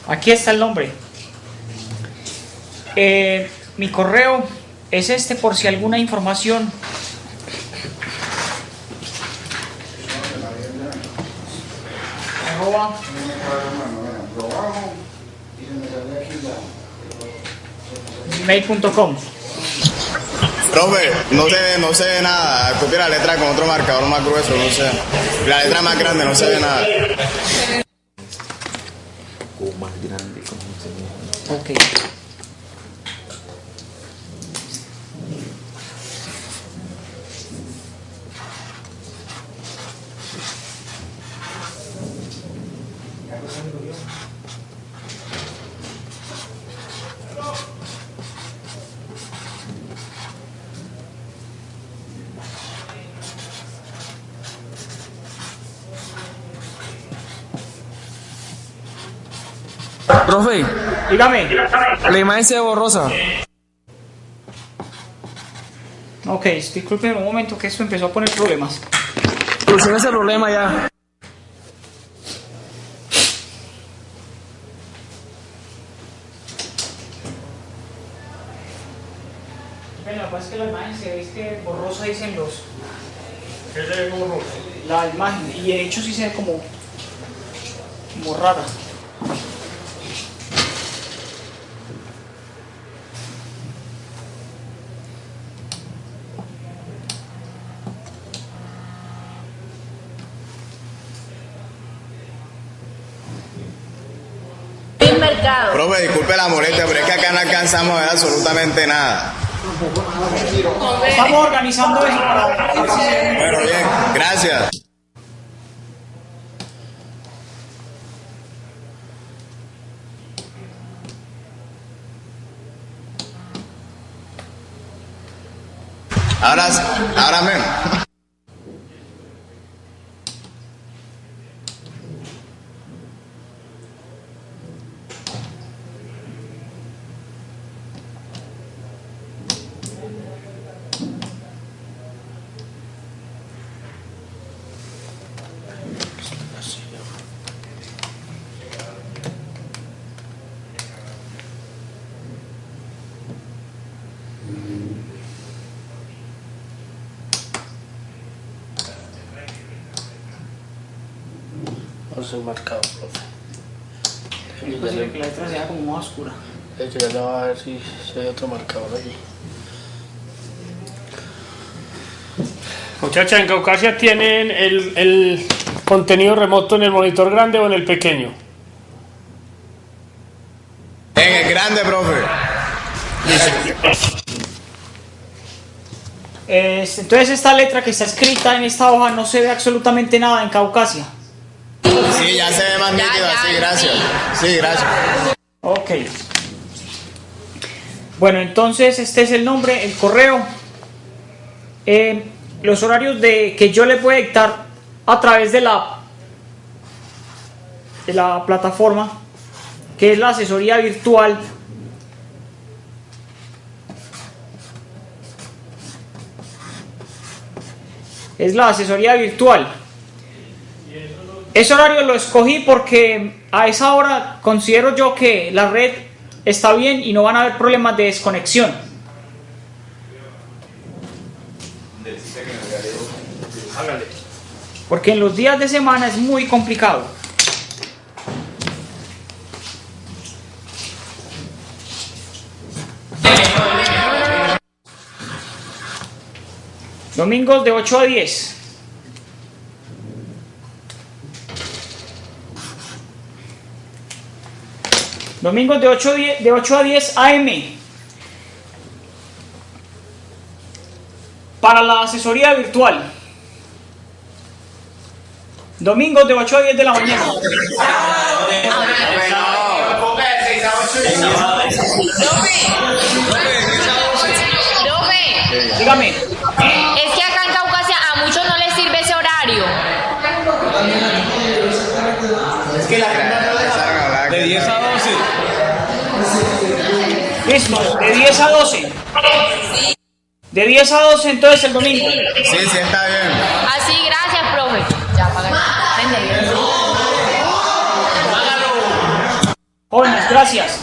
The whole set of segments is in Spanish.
Aquí está el nombre. Mi correo es este por si alguna información. @gmail.com. Profe, no se ve nada. Copia la letra con otro marcador más grueso, no sé. La letra más grande, no se ve nada. Más grande, como se ve. Ok. Profe, Dígame. la imagen se ve borrosa. Ok, disculpen un momento que esto empezó a poner problemas. Soluciona ese problema ya. Bueno, lo que pasa es que la imagen se ve que borrosa, dicen los. ¿Qué se ve borroso? La imagen, y de hecho sí se ve como rara. El mercado. Profe, disculpe la molestia, pero es que acá no alcanzamos a ver absolutamente nada. Estamos organizando eso para. Bueno, bien, gracias. Ahora menos. No soy marcado, profe. Es posible que la letra sea como más oscura. De hecho, ya le voy a ver si hay otro marcador allí. Muchachas, en Caucasia tienen el contenido remoto en el monitor grande o en el pequeño. En el grande, profe. Entonces esta letra que está escrita en esta hoja no se ve absolutamente nada en Caucasia. Sí, ya se ve más nítido así, gracias. Sí, gracias. Ok. Bueno, entonces este es el nombre, el correo. Los horarios que yo le puedo dictar a través de la plataforma, que es la asesoría virtual. Es la asesoría virtual. Ese horario lo escogí porque a esa hora considero yo que la red está bien y no van a haber problemas de desconexión. Porque en los días de semana es muy complicado. Domingos de 8 a 10. Domingos de 8 a 10 AM. Para la asesoría virtual. Domingos de 8 a 10 de la mañana. Dígame. Es que acá en Caucasia a muchos no les sirve ese horario. Es que la De 10 a 12. Listo, de 10 a 12. De 10 a 12 entonces el domingo. Sí, está bien. Así, gracias, profe. Ya, paga. Jóvenes, gracias.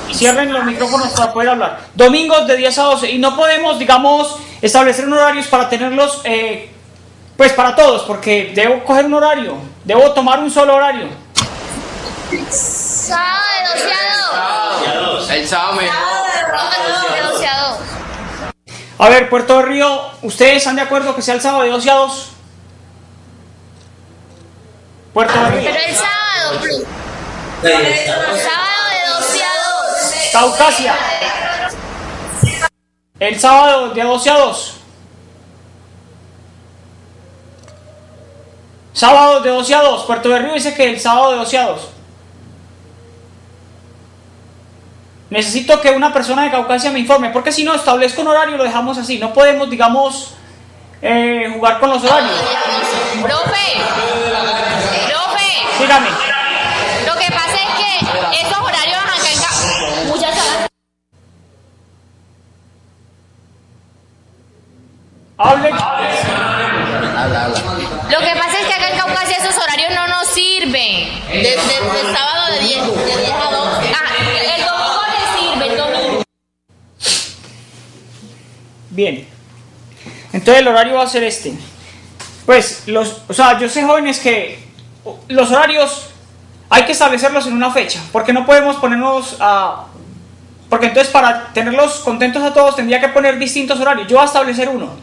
Y cierren los micrófonos para poder hablar. Domingos de 10 a 12. Y no podemos, digamos, establecer horarios para tenerlos, pues para todos, porque debo coger un horario. Debo tomar un solo horario. Sábado de 12 a 2. El sábado mejor. De 12 a 2. A ver, Puerto de Río, ¿ustedes están de acuerdo que sea el sábado de 12 a 2? Puerto de Río. Pero el sábado, Blue. Sábado de 12 a 2. Caucasia. El sábado de 12 a 2. Sábado de 12 a 2. Puerto de Río dice que el sábado de 12 a 2. Necesito que una persona de Caucasia me informe, porque si no establezco un horario y lo dejamos así. No podemos, digamos, jugar con los horarios. Profe. Dígame. Lo que pasa es que esos horarios acá en muchachos. Hable. Lo que pasa es que acá en Caucasia esos horarios no nos sirven. Del sábado de 10 a 2. El domingo le sirve, el domingo. Bien. Entonces el horario va a ser este. Pues, yo sé, jóvenes, que los horarios hay que establecerlos en una fecha, porque no podemos ponernos a... Porque entonces para tenerlos contentos a todos tendría que poner distintos horarios. Yo voy a establecer uno.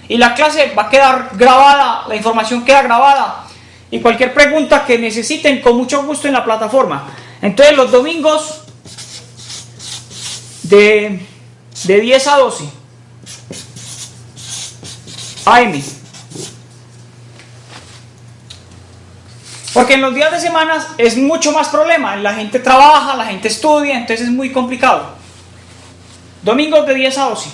Y la clase va a quedar grabada, la información queda grabada. Y cualquier pregunta que necesiten, con mucho gusto en la plataforma. Entonces los domingos de 10 a 12 AM. Porque en los días de semana es mucho más problema. La gente trabaja, la gente estudia, entonces es muy complicado. Domingos de 10 a 12.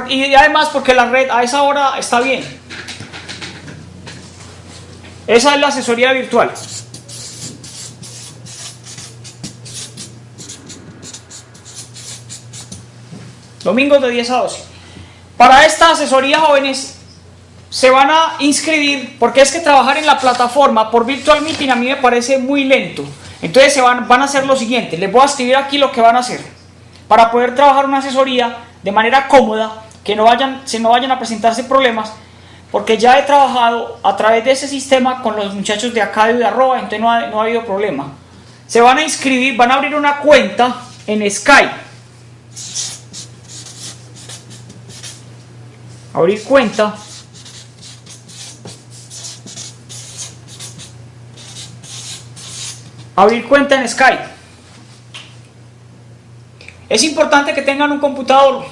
Y además porque la red a esa hora está bien. Esa es la asesoría virtual. Domingos de 10 a 12. Para esta asesoría, jóvenes, se van a inscribir, porque es que trabajar en la plataforma por Virtual Meeting a mí me parece muy lento. Entonces van a hacer lo siguiente. Les voy a escribir aquí lo que van a hacer para poder trabajar una asesoría de manera cómoda, que no vayan a presentarse problemas, porque ya he trabajado a través de ese sistema con los muchachos de acá de Arroba, entonces no ha habido problema. Se van a inscribir, van a abrir una cuenta en Skype. Abrir cuenta. Abrir cuenta en Skype. Es importante que tengan un computador,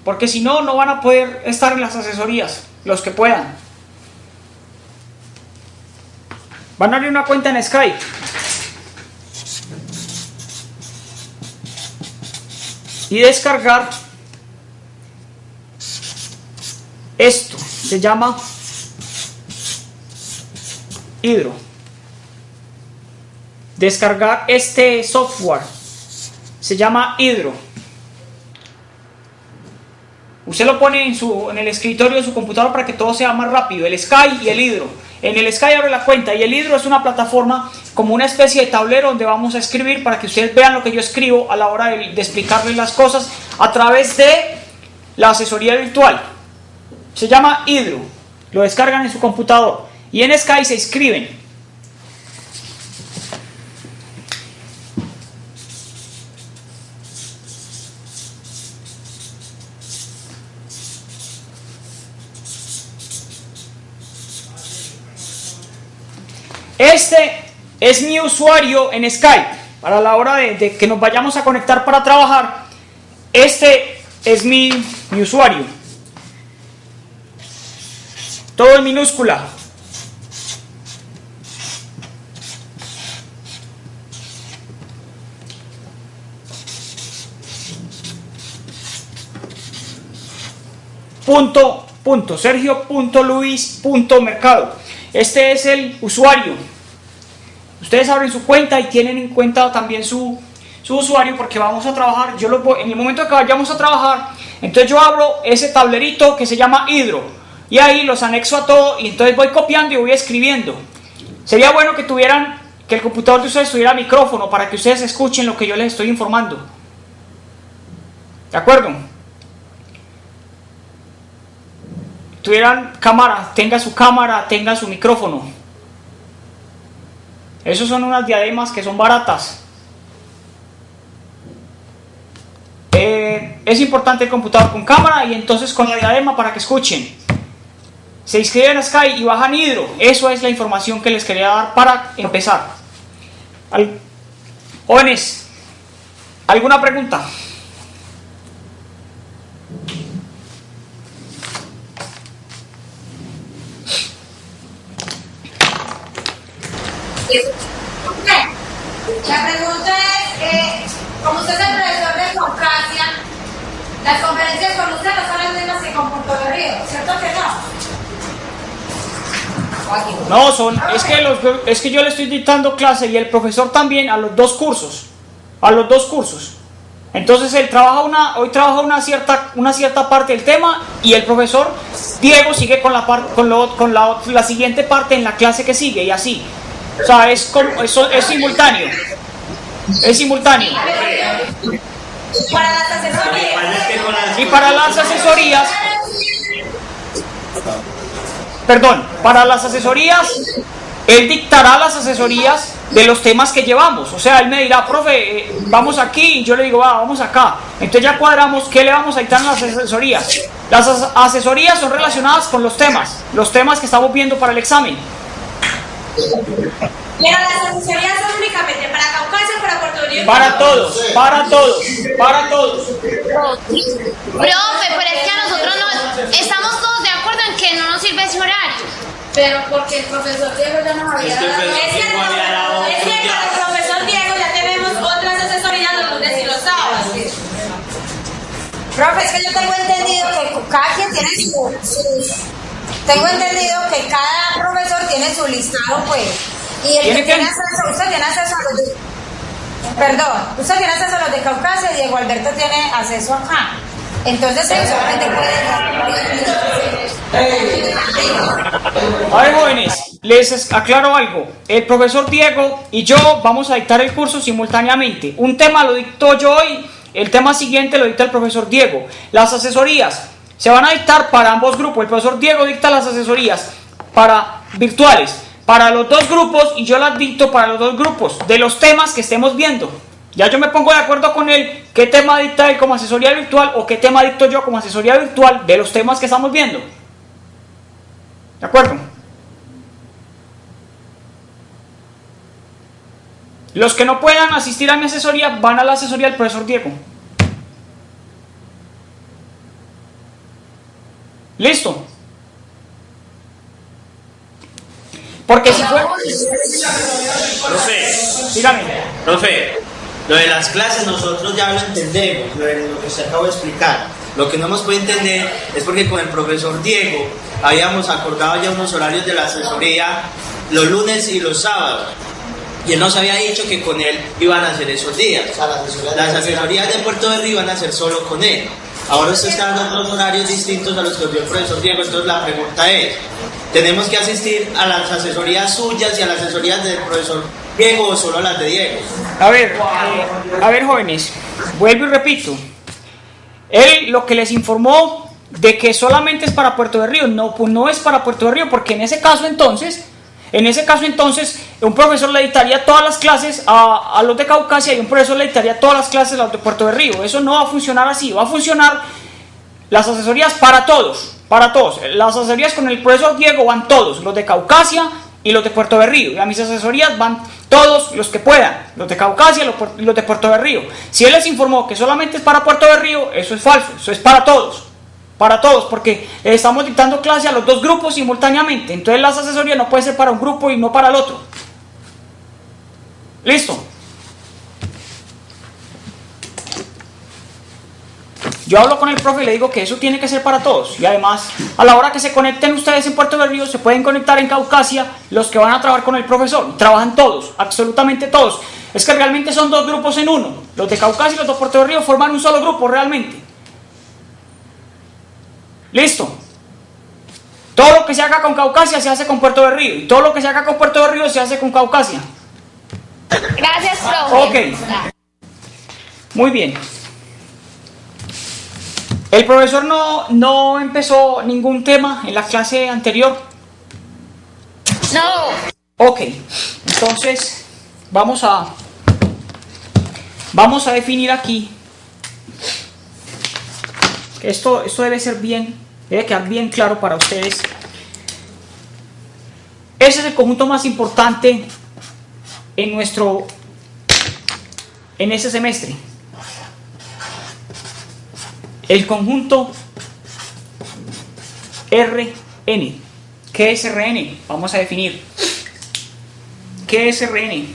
porque si no, no van a poder estar en las asesorías, los que puedan. Van a abrir una cuenta en Skype. Y descargar esto. Se llama Hydro. Descargar este software. Se llama Hydro. Usted lo pone en el escritorio de su computador para que todo sea más rápido. El Sky y el Hydro. En el Sky abre la cuenta y el Hydro es una plataforma como una especie de tablero donde vamos a escribir para que ustedes vean lo que yo escribo a la hora de explicarles las cosas a través de la asesoría virtual. Se llama Hydro. Lo descargan en su computador y en Sky se inscriben. Este es mi usuario en Skype. Para la hora de que nos vayamos a conectar para trabajar, este es mi usuario. Todo en minúscula. Sergio.luis.mercado. Este es el usuario. Ustedes abren su cuenta y tienen en cuenta también su usuario, porque vamos a trabajar. En el momento que vayamos a trabajar, entonces yo abro ese tablerito que se llama Hydro y ahí los anexo a todo y entonces voy copiando y voy escribiendo. Sería bueno que tuvieran que el computador de ustedes tuviera micrófono para que ustedes escuchen lo que yo les estoy informando. ¿De acuerdo? Tuvieran cámara, tenga su micrófono. Esos son unas diademas que son baratas. Es importante el computador con cámara y entonces con la diadema para que escuchen. Se inscriben a Sky y bajan Hydro. Eso es la información que les quería dar para empezar. Jóvenes, ¿alguna pregunta? La pregunta es, como usted es el profesor de Caucasia, las conferencias con usted no son las mismas que con Puerto de Río, ¿cierto que no? No, es que yo le estoy dictando clase y el profesor también a los dos cursos. Entonces él hoy trabaja una cierta parte del tema y el profesor Diego sigue con la siguiente parte en la clase que sigue y así. O sea, es simultáneo. Es simultáneo. Para las asesorías. Y para las asesorías, para las asesorías, él dictará las asesorías de los temas que llevamos. O sea, él me dirá, profe, vamos aquí, y yo le digo, vamos acá. Entonces ya cuadramos qué le vamos a dictar en las asesorías. Las asesorías son relacionadas con los temas que estamos viendo para el examen. Pero las asesorías son únicamente para Caucasia o para Puerto Rico. Para todos. Profe, pero es que a nosotros no estamos todos de acuerdo en que no nos sirve ese horario. Pero porque el profesor Diego ya nos había dado. Es que para el profesor Diego ya tenemos otras asesorías los lunes y los sábados. Profe, es que yo tengo entendido que cada quien tiene tengo entendido que cada profesor tiene su listado, pues. Y el que tiene acceso, usted tiene acceso a los de... Perdón, usted tiene acceso a los de Caucasia y Diego Alberto tiene acceso acá. Entonces él solamente puede... A ver, jóvenes, les aclaro algo. El profesor Diego y yo vamos a dictar el curso simultáneamente. Un tema lo dicto yo hoy, el tema siguiente lo dicta el profesor Diego. Las asesorías se van a dictar para ambos grupos. El profesor Diego dicta las asesorías para virtuales, para los dos grupos, y yo las dicto para los dos grupos, de los temas que estemos viendo. Ya yo me pongo de acuerdo con él, qué tema dicta él como asesoría virtual o qué tema dicto yo como asesoría virtual de los temas que estamos viendo. ¿De acuerdo? Los que no puedan asistir a mi asesoría van a la asesoría del profesor Diego. ¿Listo? Porque si fue... Dígame. Profe, lo de las clases nosotros ya lo entendemos, lo que usted acabó de explicar. Lo que no hemos podido entender es porque con el profesor Diego habíamos acordado ya unos horarios de la asesoría los lunes y los sábados. Y él nos había dicho que con él iban a hacer esos días. O sea, las asesorías de Puerto de Río iban a ser solo con él. Ahora usted está dando otros horarios distintos a los que dio el profesor Diego. Entonces la pregunta es, ¿tenemos que asistir a las asesorías suyas y a las asesorías del profesor Diego o solo a las de Diego? A ver, jóvenes, vuelvo y repito. Él lo que les informó de que solamente es para Puerto de Río, no, pues no es para Puerto de Río, porque en ese caso entonces, un profesor le dictaría todas las clases a los de Caucasia y un profesor le dictaría todas las clases a los de Puerto de Río. Eso no va a funcionar así, va a funcionar las asesorías para todos. Las asesorías con el profesor Diego van todos, los de Caucasia y los de Puerto de Río. Y a mis asesorías van todos los que puedan, los de Caucasia y los de Puerto de Río. Si él les informó que solamente es para Puerto de Río, eso es falso, eso es para todos, porque estamos dictando clase a los dos grupos simultáneamente. Entonces las asesorías no pueden ser para un grupo y no para el otro. ¿Listo? Yo hablo con el profe y le digo que eso tiene que ser para todos. Y además, a la hora que se conecten ustedes en Puerto de Río, se pueden conectar en Caucasia los que van a trabajar con el profesor. Trabajan todos, absolutamente todos. Es que realmente son dos grupos en uno. Los de Caucasia y los de Puerto de Río forman un solo grupo realmente. ¿Listo? Todo lo que se haga con Caucasia se hace con Puerto de Río. Y todo lo que se haga con Puerto de Río se hace con Caucasia. Gracias, profe. Ok. Muy bien. El profesor no empezó ningún tema en la clase anterior. No. Ok. Entonces, vamos a definir aquí. Esto debe ser debe quedar bien claro para ustedes. Ese es el conjunto más importante en este semestre. El conjunto Rn. ¿Qué es Rn? Vamos a definir. ¿Qué es Rn?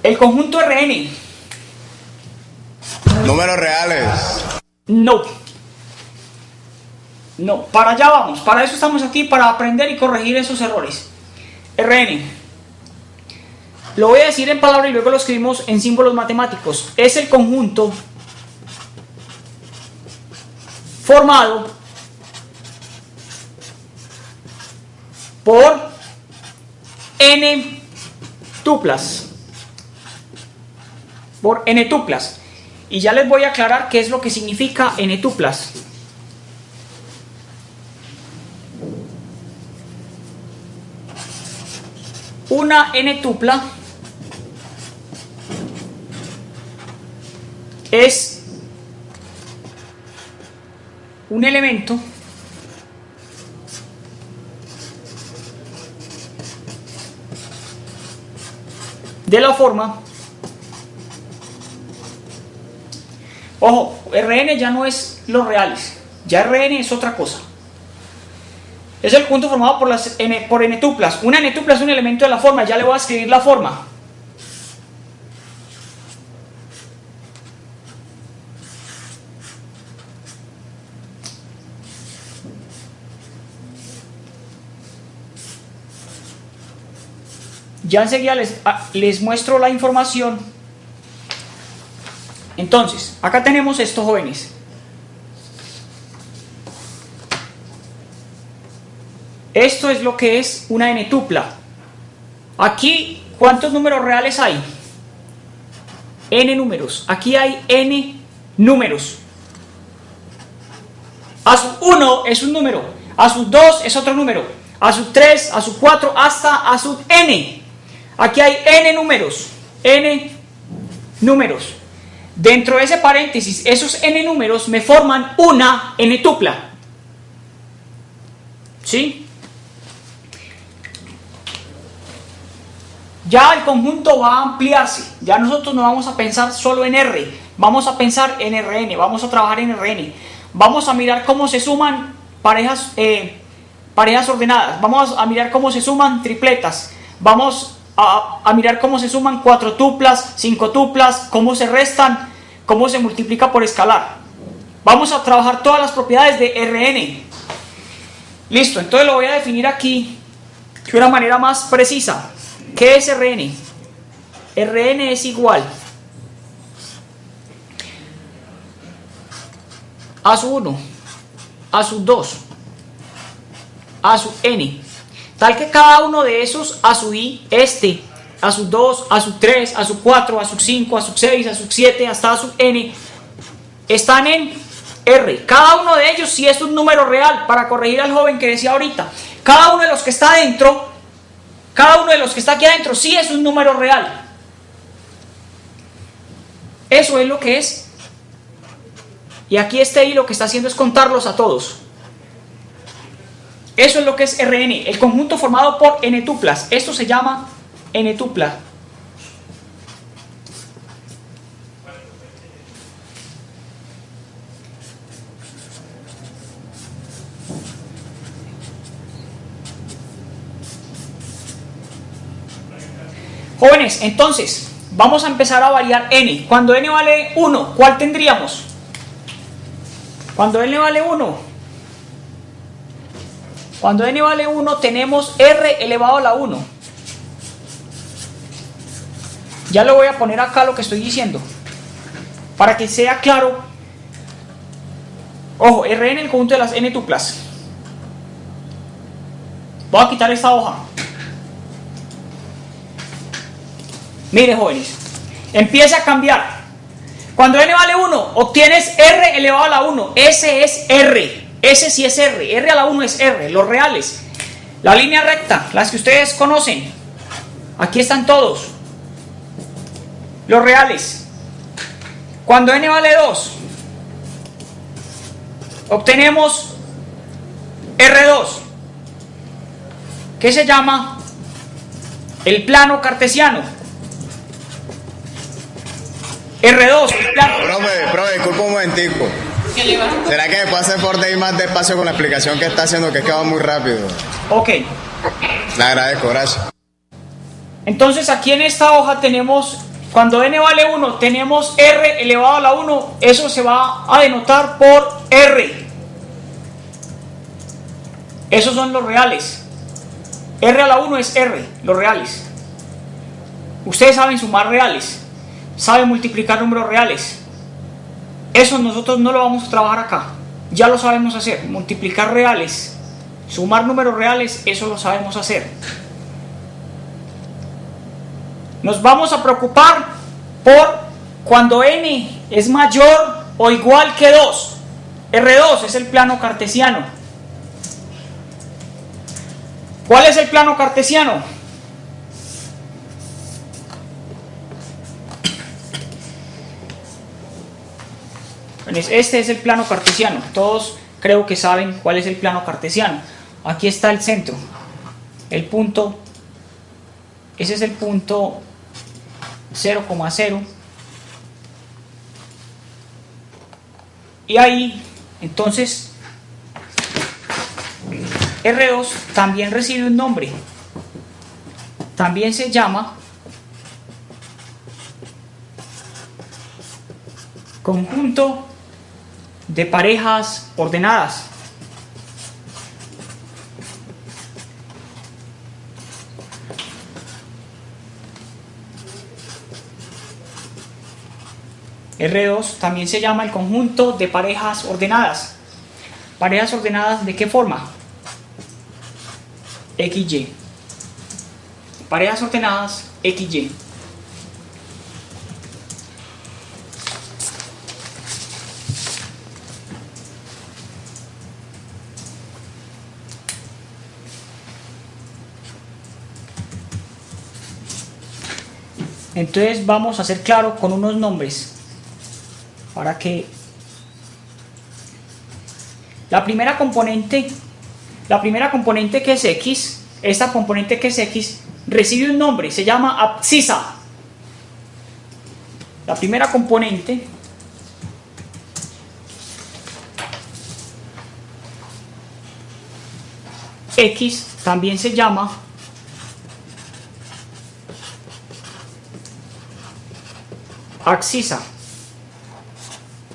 El conjunto Rn. Números reales. No. No, para allá vamos. Para eso estamos aquí, para aprender y corregir esos errores. Rn. Lo voy a decir en palabras y luego lo escribimos en símbolos matemáticos. Es el conjunto formado por n tuplas. Por n tuplas. Y ya les voy a aclarar qué es lo que significa n tuplas. Una n tupla es un elemento de la forma, ojo, Rn ya no es los reales, ya Rn es otra cosa. Es el conjunto formado por n tuplas. Una n tupla es un elemento de la forma, ya le voy a escribir la forma. Ya enseguida les muestro la información. Entonces, acá tenemos estos jóvenes. Esto es lo que es una n tupla. Aquí, ¿cuántos números reales hay? N números. Aquí hay n números. A sub 1 es un número. A sub 2 es otro número. A sub 3, a sub 4, hasta a sub n. Aquí hay n números. N números. Dentro de ese paréntesis, esos n números me forman una n tupla. ¿Sí? Ya el conjunto va a ampliarse. Ya nosotros no vamos a pensar solo en R. Vamos a pensar en Rn. Vamos a trabajar en Rn. Vamos a mirar cómo se suman parejas ordenadas. Vamos a mirar cómo se suman tripletas. Vamos a mirar cómo se suman cuatrotuplas, cincotuplas, cómo se restan, cómo se multiplica por escalar. Vamos a trabajar todas las propiedades de Rn. Listo, entonces lo voy a definir aquí de una manera más precisa. ¿Qué es Rn? Rn es igual a sub 1, a sub 2, a sub n, tal que cada uno de esos a sub i, a sub 2, a sub 3, a sub 4, a sub 5, a sub 6, a sub 7, hasta a sub n, están en R. Cada uno de ellos sí es un número real, para corregir al joven que decía ahorita. Cada uno de los que está adentro, cada uno de los que está aquí adentro sí es un número real. Eso es lo que es. Y aquí este i lo que está haciendo es contarlos a todos. Eso es lo que es Rn, el conjunto formado por n tuplas. Esto se llama n tupla. Jóvenes, entonces, vamos a empezar a variar n. Cuando n vale 1, ¿cuál tendríamos? Cuando n vale 1. Cuando n vale 1 tenemos r elevado a la 1. Ya le voy a poner acá lo que estoy diciendo, para que sea claro. Ojo, Rn el conjunto de las n tuplas. Voy a quitar esta hoja. Mire, jóvenes, empieza a cambiar. Cuando n vale 1, obtienes r elevado a la 1. Ese es r. Ese sí es r. R a la 1 es r. Los reales. La línea recta, las que ustedes conocen. Aquí están todos. Los reales. Cuando n vale 2, obtenemos R2, que se llama el plano cartesiano. R2, el plano. Profe, disculpa un momentico. ¿Será que me puede hacer por de ir más despacio con la explicación que está haciendo, que es que va muy rápido? Ok. Le agradezco, gracias. Entonces aquí en esta hoja tenemos, cuando n vale 1, tenemos r elevado a la 1, eso se va a denotar por r. Esos son los reales. R a la 1 es r, los reales. Ustedes saben sumar reales, saben multiplicar números reales. Eso nosotros no lo vamos a trabajar acá. Ya lo sabemos hacer. Multiplicar reales, sumar números reales, eso lo sabemos hacer. Nos vamos a preocupar por cuando n es mayor o igual que 2. R2 es el plano cartesiano. ¿Cuál es el plano cartesiano? Este es el plano cartesiano. Todos creo que saben cuál es el plano cartesiano. Aquí está el centro, el punto. Ese es el punto 0,0. Y ahí, entonces, R2 también recibe un nombre. También se llama conjunto de parejas ordenadas. R2 también se llama el conjunto de parejas ordenadas. ¿Parejas ordenadas de qué forma? XY. Parejas ordenadas XY. Entonces vamos a ser claro con unos nombres para que la primera componente que es X, esta componente que es X recibe un nombre, se llama abscisa. La primera componente X también se llama abscisa.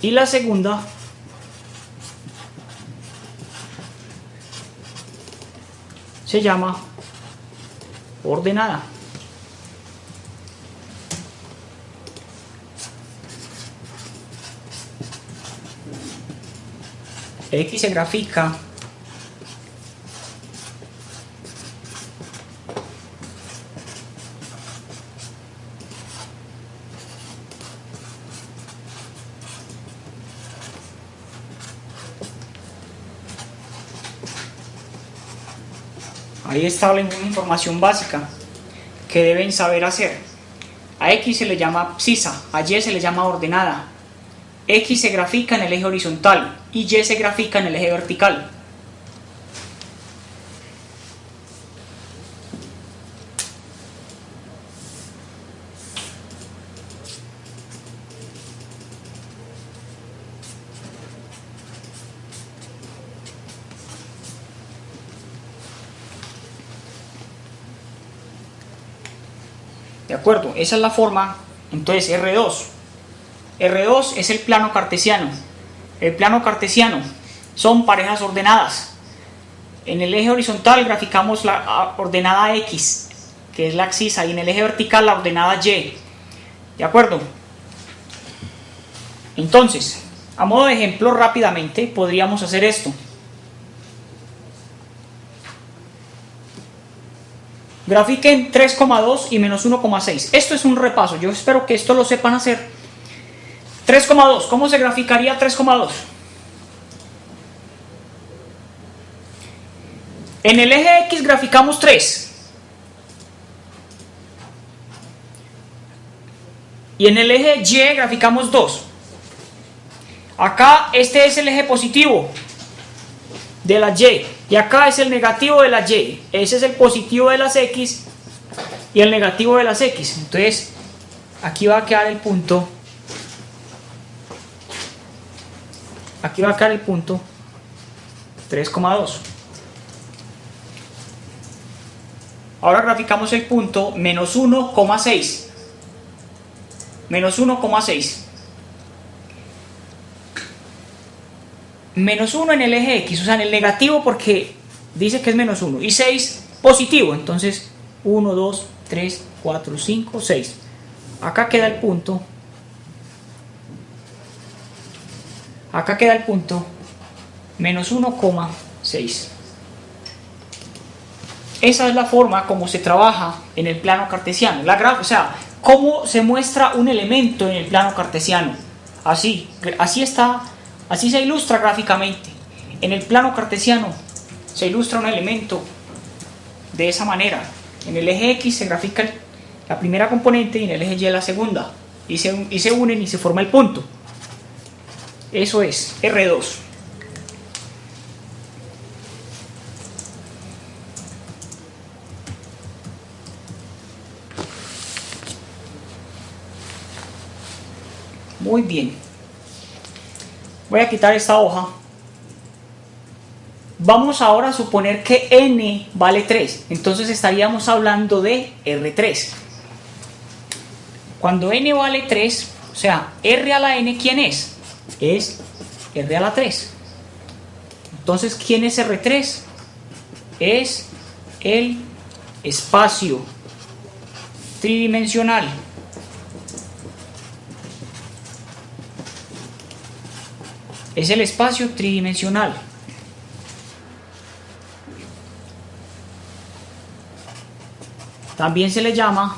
Y la segunda se llama ordenada. X se grafica ahí está una información básica que deben saber hacer. A X se le llama abscisa, a Y se le llama ordenada. X se grafica en el eje horizontal y Y se grafica en el eje vertical. ¿De acuerdo? Esa es la forma. Entonces R2. R2 es el plano cartesiano. El plano cartesiano son parejas ordenadas. En el eje horizontal graficamos la ordenada X, que es la abscisa, y en el eje vertical la ordenada Y. ¿De acuerdo? Entonces, a modo de ejemplo, rápidamente podríamos hacer esto. Grafiquen 3,2 y menos 1,6. Esto es un repaso, yo espero que esto lo sepan hacer. 3,2, ¿cómo se graficaría 3,2? En el eje X graficamos 3. Y en el eje Y graficamos 2. Acá este es el eje positivo de la Y. Y acá es el negativo de la Y. Ese es el positivo de las X y el negativo de las X. Entonces, aquí va a quedar el punto. Aquí va a quedar el punto 3,2. Ahora graficamos el punto menos 1,6. Menos 1,6. Menos 1 en el eje X, o sea en el negativo porque dice que es menos 1. Y 6 positivo, entonces 1, 2, 3, 4, 5, 6. Acá queda el punto. Acá queda el punto menos 1,6. Esa es la forma como se trabaja en el plano cartesiano. O sea, cómo se muestra un elemento en el plano cartesiano. Así está. Así se ilustra gráficamente. En el plano cartesiano se ilustra un elemento de esa manera. En el eje X se grafica la primera componente y en el eje Y la segunda. Y se unen y se forma el punto. Eso es R2. Muy bien. Voy a quitar esta hoja. Vamos ahora a suponer que n vale 3. Entonces estaríamos hablando de R3. Cuando n vale 3, o sea, R a la n, ¿quién es? Es R a la 3. Entonces, ¿quién es R3? Es el espacio tridimensional. Es el espacio tridimensional. También se le llama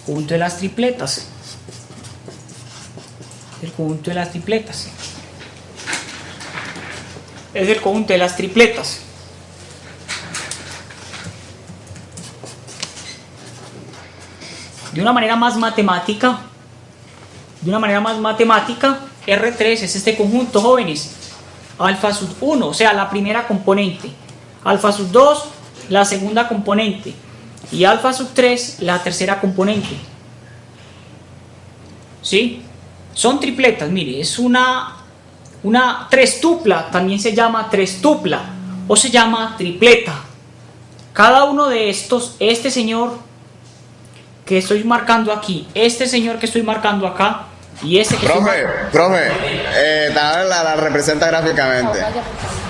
conjunto de las tripletas. El conjunto de las tripletas. Es el conjunto de las tripletas. De una manera más matemática, R3 es este conjunto, jóvenes. Alfa sub 1, o sea, la primera componente. Alfa sub 2, la segunda componente. Y alfa sub 3, la tercera componente. ¿Sí? Son tripletas, mire, es una trestupla, también se llama trestupla, o se llama tripleta. Cada uno de estos, este señor que estoy marcando aquí, este señor que estoy marcando acá y este que Profe, la representa gráficamente.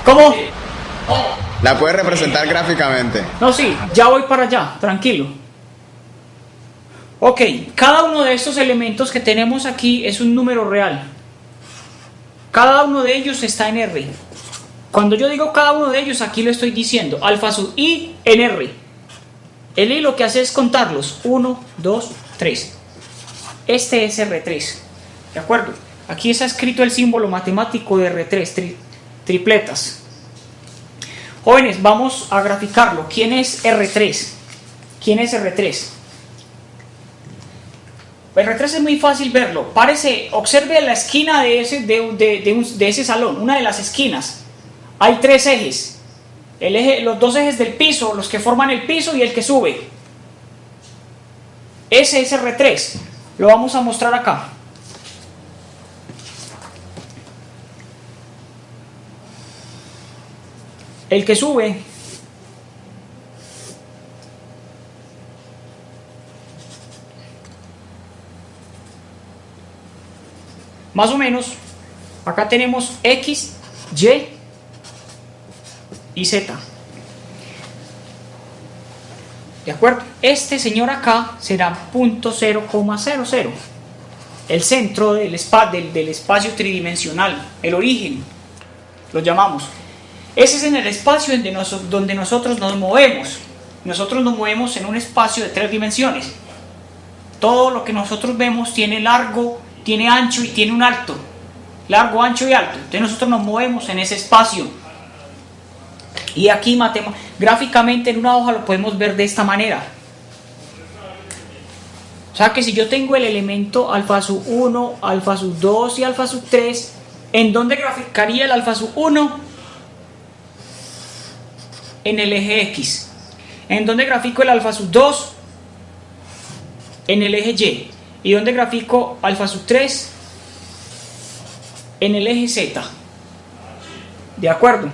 ¿Cómo? La puede representar gráficamente. No, sí, ya voy para allá, tranquilo. Ok, cada uno de estos elementos que tenemos aquí es un número real. Cada uno de ellos está en R. Cuando yo digo cada uno de ellos, aquí lo estoy diciendo, alfa sub i en R. El i lo que hace es contarlos. 1, 2, 3. Este es R3. ¿De acuerdo? Aquí está escrito el símbolo matemático de R3, tripletas. Jóvenes, vamos a graficarlo. ¿Quién es R3? ¿Quién es R3? R3 es muy fácil verlo. Observe la esquina de ese salón, una de las esquinas. Hay 3 ejes. Los 2 ejes del piso, los que forman el piso y el que sube. Ese es R3. Lo vamos a mostrar acá. El que sube más o menos, acá tenemos X, Y Z. ¿De acuerdo? Este señor acá será punto 0,00. El centro del espacio tridimensional, el origen. lo llamamos. Ese es en el espacio donde nosotros nos movemos. Nosotros nos movemos en un espacio de 3 dimensiones. Todo lo que nosotros vemos tiene largo, tiene ancho y tiene un alto. Largo, ancho y alto. Entonces nosotros nos movemos en ese espacio. Y aquí gráficamente en una hoja lo podemos ver de esta manera. O sea que si yo tengo el elemento alfa sub 1, alfa sub 2 y alfa sub 3, ¿en dónde graficaría el alfa sub 1? En el eje X. ¿En dónde grafico el alfa sub 2? En el eje Y. ¿Y dónde grafico alfa sub 3? En el eje Z. ¿De acuerdo?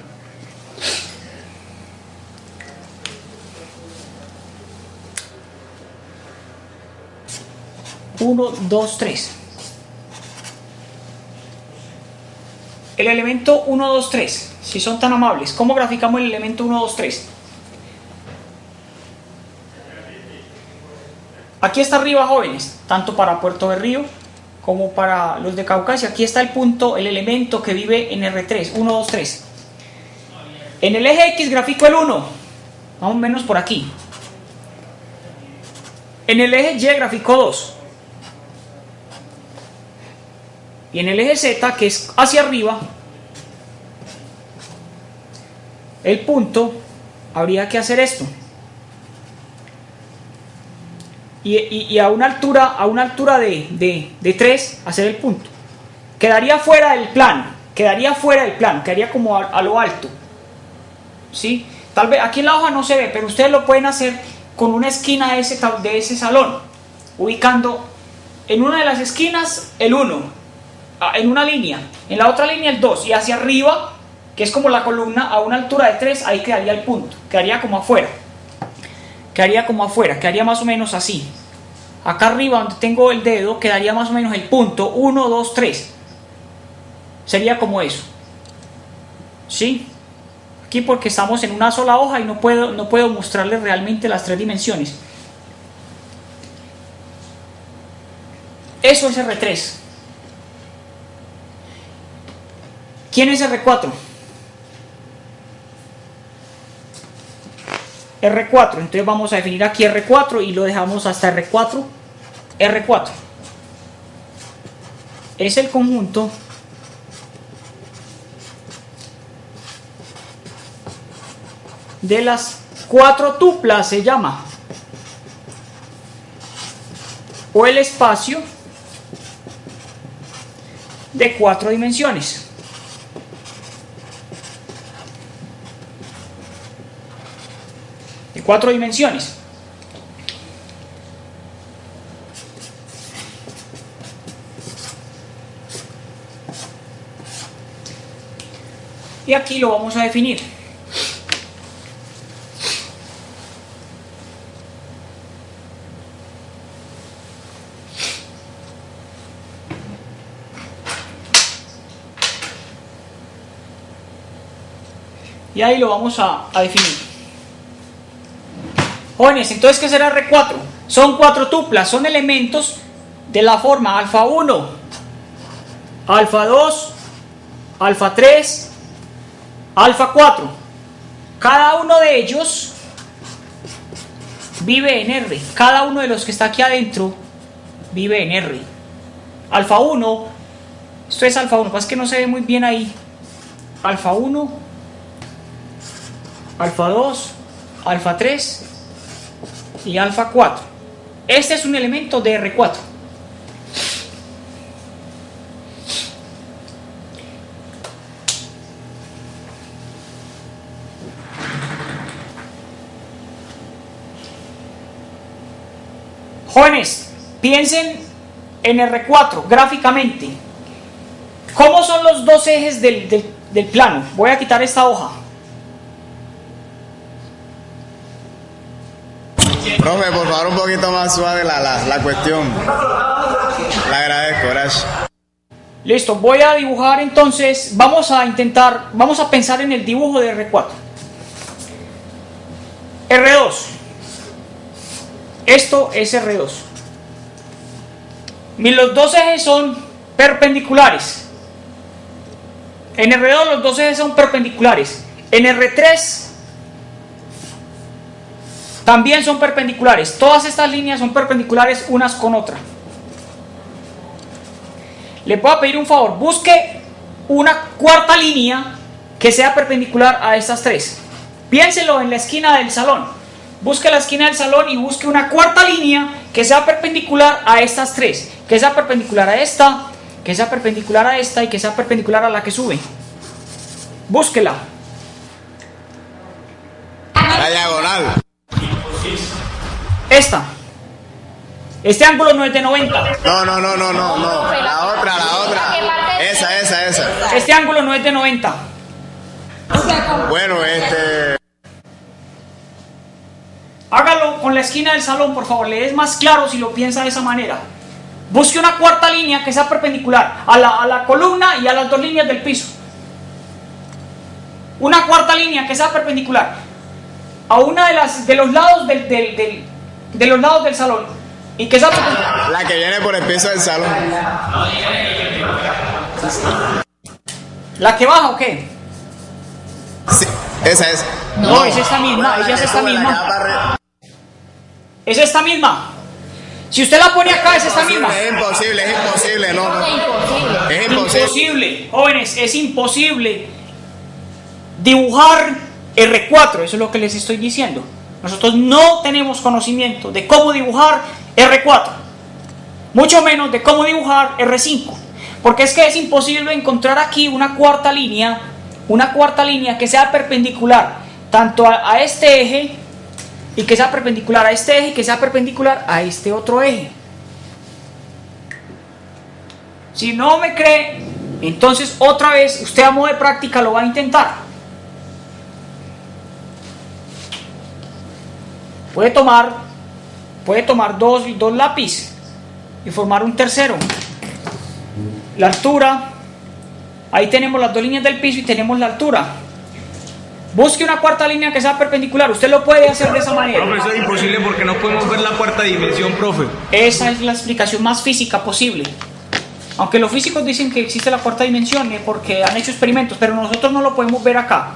Uno, dos, tres. El elemento 1, 2, 3. Si son tan amables, ¿cómo graficamos el elemento 1, 2, 3? Aquí está arriba, jóvenes, tanto para Puerto Berrío como para los de Caucasia. Aquí está el punto, el elemento que vive en R3, 1, 2, 3. En el eje X grafico el 1, más o menos por aquí. En el eje Y grafico 2. Y en el eje Z, que es hacia arriba, el punto, habría que hacer esto. Y a una altura de 3, hacer el punto. Quedaría fuera del plano, quedaría como a lo alto. ¿Sí? Tal vez aquí en la hoja no se ve, pero ustedes lo pueden hacer con una esquina de ese salón, ubicando en una de las esquinas el 1, en una línea, en la otra línea el 2, y hacia arriba, que es como la columna, a una altura de 3, ahí quedaría el punto, quedaría como afuera, quedaría más o menos así. Acá arriba donde tengo el dedo quedaría más o menos el punto 1, 2, 3, sería como eso. ¿Sí? Aquí porque estamos en una sola hoja y no puedo mostrarles realmente las 3 dimensiones. Eso es R3. ¿Quién es R4? R4, entonces vamos a definir aquí R4 y lo dejamos hasta R4. R4 es el conjunto de las 4 tuplas, se llama, o el espacio de 4 dimensiones. De 4 dimensiones. Y aquí lo vamos a definir. Y ahí lo vamos a definir. Jóvenes, entonces, ¿qué será R4? Son 4 tuplas, son elementos de la forma alfa 1, alfa 2, alfa 3, alfa 4. Cada uno de ellos vive en R. Cada uno de los que está aquí adentro vive en R. Alfa 1, esto es alfa 1, pasa que no se ve muy bien ahí. Alfa 1, alfa 2, alfa 3 y alfa 4. Este es un elemento de R4. Jóvenes, piensen en R4 gráficamente. ¿Cómo son los dos ejes del plano? Voy a quitar esta hoja. Profe, por favor, un poquito más suave la cuestión. Le agradezco, gracias. Listo, voy a dibujar entonces, vamos a pensar en el dibujo de R4. R2. Esto es R2. Los dos ejes son perpendiculares. En R2 los dos ejes son perpendiculares. En R3 también son perpendiculares. Todas estas líneas son perpendiculares unas con otras. Le puedo pedir un favor, busque una cuarta línea que sea perpendicular a estas tres. Piénselo en la esquina del salón. Busque la esquina del salón y busque una cuarta línea que sea perpendicular a estas tres. Que sea perpendicular a esta, que sea perpendicular a esta y que sea perpendicular a la que sube. Búsquela. La diagonal. Esta. Este ángulo no es de 90. No. La otra. Esa. Este ángulo no es de 90. Bueno, Hágalo con la esquina del salón, por favor. Le es más claro si lo piensa de esa manera. Busque una cuarta línea que sea perpendicular a la columna y a las dos líneas del piso. Una cuarta línea que sea perpendicular a una de los lados de los lados del salón y que sea perpendicular. la que viene por el piso del salón. ¿La que baja o qué? Sí, esa es. No, es esta misma. Ella es esta misma. Es esta misma. Si usted la pone acá, es esta misma. Es imposible, no. Es Imposible, jóvenes, es imposible dibujar R4, eso es lo que les estoy diciendo. Nosotros no tenemos conocimiento de cómo dibujar R4, mucho menos de cómo dibujar R5, porque es que es imposible encontrar aquí una cuarta línea que sea perpendicular tanto a este eje y que sea perpendicular a este eje y que sea perpendicular a este otro eje. Si no me cree, entonces otra vez usted a modo de práctica lo va a intentar. Puede tomar dos lápices y formar un tercero. La altura, ahí tenemos las dos líneas del piso y tenemos la altura. Busque una cuarta línea que sea perpendicular. Usted lo puede hacer de esa manera. Profe, eso es imposible porque no podemos ver la cuarta dimensión, profe. Esa es la explicación más física posible. Aunque los físicos dicen que existe la cuarta dimensión porque han hecho experimentos, pero nosotros no lo podemos ver acá.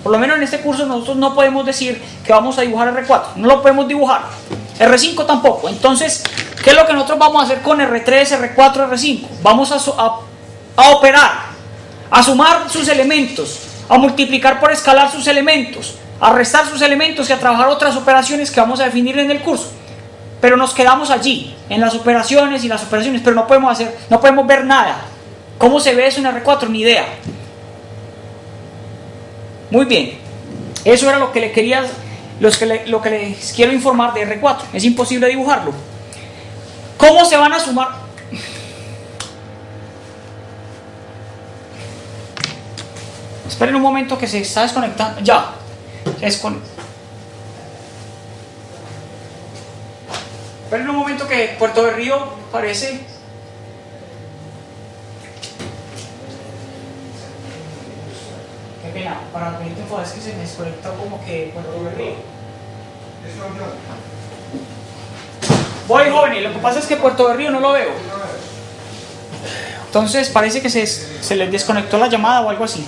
Por lo menos en este curso nosotros no podemos decir que vamos a dibujar R4. No lo podemos dibujar. R5 tampoco. Entonces, ¿qué es lo que nosotros vamos a hacer con R3, R4, R5? Vamos a operar, a sumar sus elementos, a multiplicar por escalar sus elementos, a restar sus elementos y a trabajar otras operaciones que vamos a definir en el curso. Pero nos quedamos allí, en las operaciones, pero no podemos ver nada. ¿Cómo se ve eso en R4? Ni idea. Muy bien. Eso era lo que les quiero informar de R4. Es imposible dibujarlo. ¿Cómo se van a sumar? Esperen un momento que se está desconectando. Ya. Esperen un momento que Puerto de Río parece. Qué pena, para pedirte un favor, es que se me desconectó como que Puerto de Río. Voy, jóvenes, lo que pasa es que Puerto de Río no lo veo. Entonces parece que se les desconectó la llamada o algo así.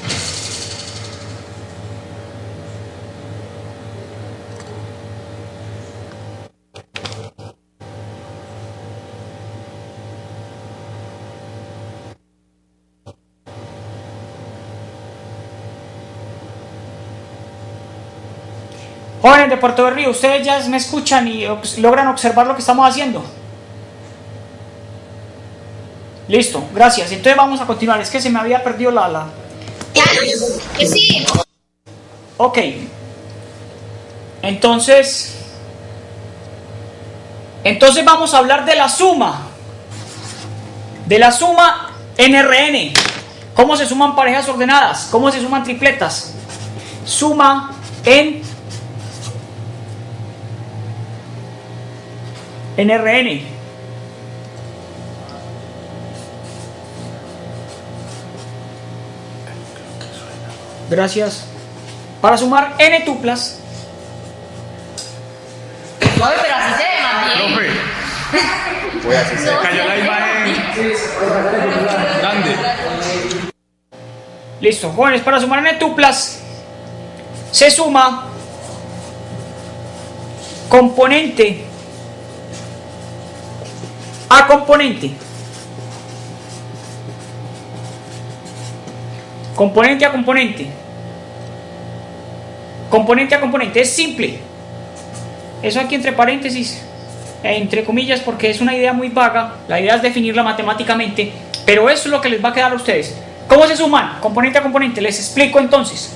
Jóvenes de Puerto de Río, ustedes ya me escuchan y logran observar lo que estamos haciendo. Listo, gracias. Entonces vamos a continuar. Es que se me había perdido la... Sí. Ok. Entonces vamos a hablar de la suma. De la suma en Rn. ¿Cómo se suman parejas ordenadas? ¿Cómo se suman tripletas? Suma en Rn. Gracias. Para sumar n tuplas. No, pero así se ve más bien. Profe, Voy a hacer. cayó la imagen grande. Listo, jóvenes, para sumar n tuplas se suma componente a componente. Componente a componente. Componente a componente. Es simple. Eso aquí entre paréntesis, entre comillas, porque es una idea muy vaga. La idea es definirla matemáticamente, pero eso es lo que les va a quedar a ustedes. ¿Cómo se suman? Componente a componente. Les explico entonces.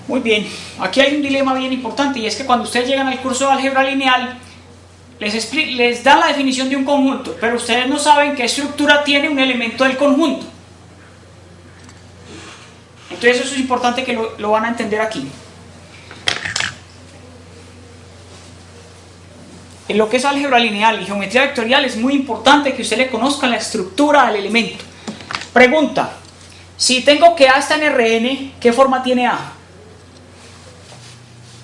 Muy bien, aquí hay un dilema bien importante, y es que cuando ustedes llegan al curso de álgebra lineal les dan la definición de un conjunto, pero ustedes no saben qué estructura tiene un elemento del conjunto. Entonces eso es importante que lo van a entender aquí. En lo que es álgebra lineal y geometría vectorial es muy importante que usted le conozca la estructura del elemento. Pregunta: si tengo que A está en Rn, ¿qué forma tiene A?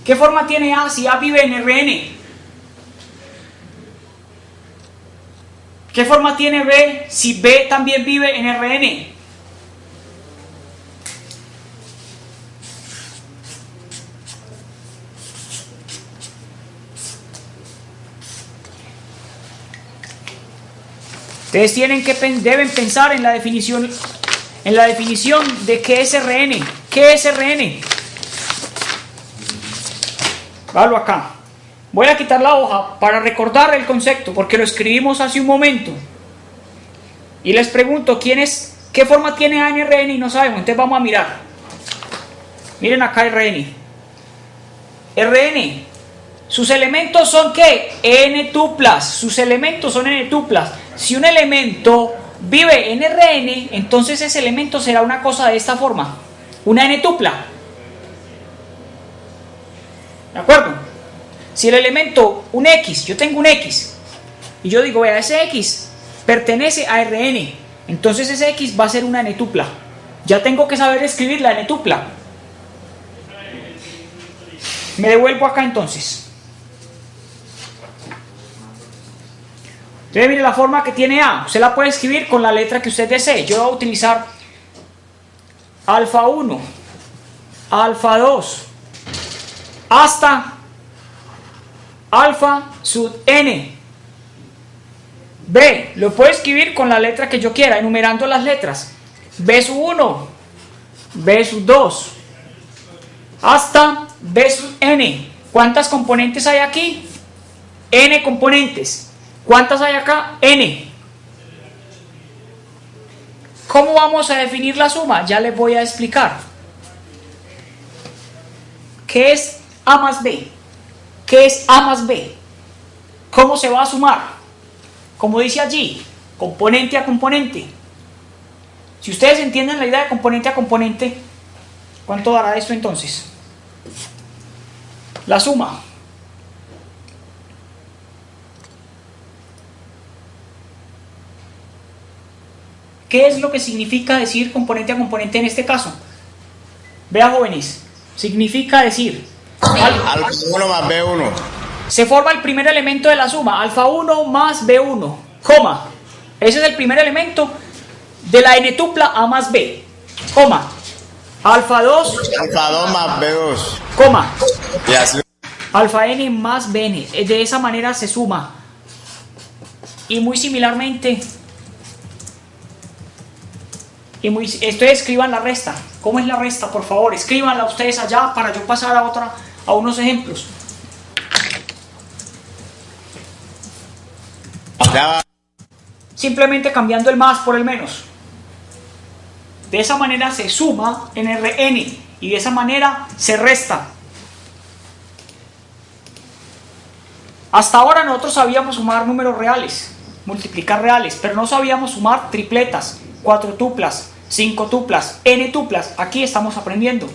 ¿Qué forma tiene A si A vive en Rn? ¿Qué forma tiene B si B también vive en Rn? Ustedes deben pensar en la definición de qué es Rn. ¿Qué es Rn? Hágalo acá. Voy a quitar la hoja para recordar el concepto, porque lo escribimos hace un momento. Y les pregunto, ¿qué forma tiene A en Rn? Y no sabemos, entonces vamos a mirar. Miren acá Rn. Rn, sus elementos son ¿qué? N tuplas. Sus elementos son N tuplas. Si un elemento vive en Rn, entonces ese elemento será una cosa de esta forma, una N tupla. ¿De acuerdo? Si el elemento, un X, yo tengo un X, y yo digo, vea, ese X pertenece a Rn, entonces ese X va a ser una N tupla. Ya tengo que saber escribir la N tupla. Me devuelvo acá entonces. Entonces mire la forma que tiene A. Usted la puede escribir con la letra que usted desee. Yo voy a utilizar alfa 1, alfa 2, hasta alfa sub n. B, lo puedo escribir con la letra que yo quiera, enumerando las letras. B sub 1, B sub 2, hasta B sub n. ¿Cuántas componentes hay aquí? N componentes. ¿Cuántas hay acá? N. ¿Cómo vamos a definir la suma? Ya les voy a explicar. ¿Qué es A más B? ¿Qué es A más B? ¿Cómo se va a sumar? Como dice allí, componente a componente. Si ustedes entienden la idea de componente a componente, ¿cuánto dará esto entonces? La suma. ¿Qué es lo que significa decir componente a componente en este caso? Vea, jóvenes, significa decir Alfa 1 más B1. se forma el primer elemento de la suma, alfa 1 más B1, coma. Ese es el primer elemento de la n tupla A más B, coma. Alfa 2, Alfa 2 más B2. coma. Y así. Alfa n más Bn. De esa manera se suma. Y muy similarmente, ustedes escriban la resta. ¿Cómo es la resta? Por favor, escríbanla ustedes allá para yo pasar a unos ejemplos. Ya va. Simplemente cambiando el más por el menos. De esa manera se suma en Rn y de esa manera se resta. Hasta ahora nosotros sabíamos sumar números reales, multiplicar reales, pero no sabíamos sumar tripletas, 4 tuplas, 5 tuplas, n tuplas. Aquí estamos aprendiendo.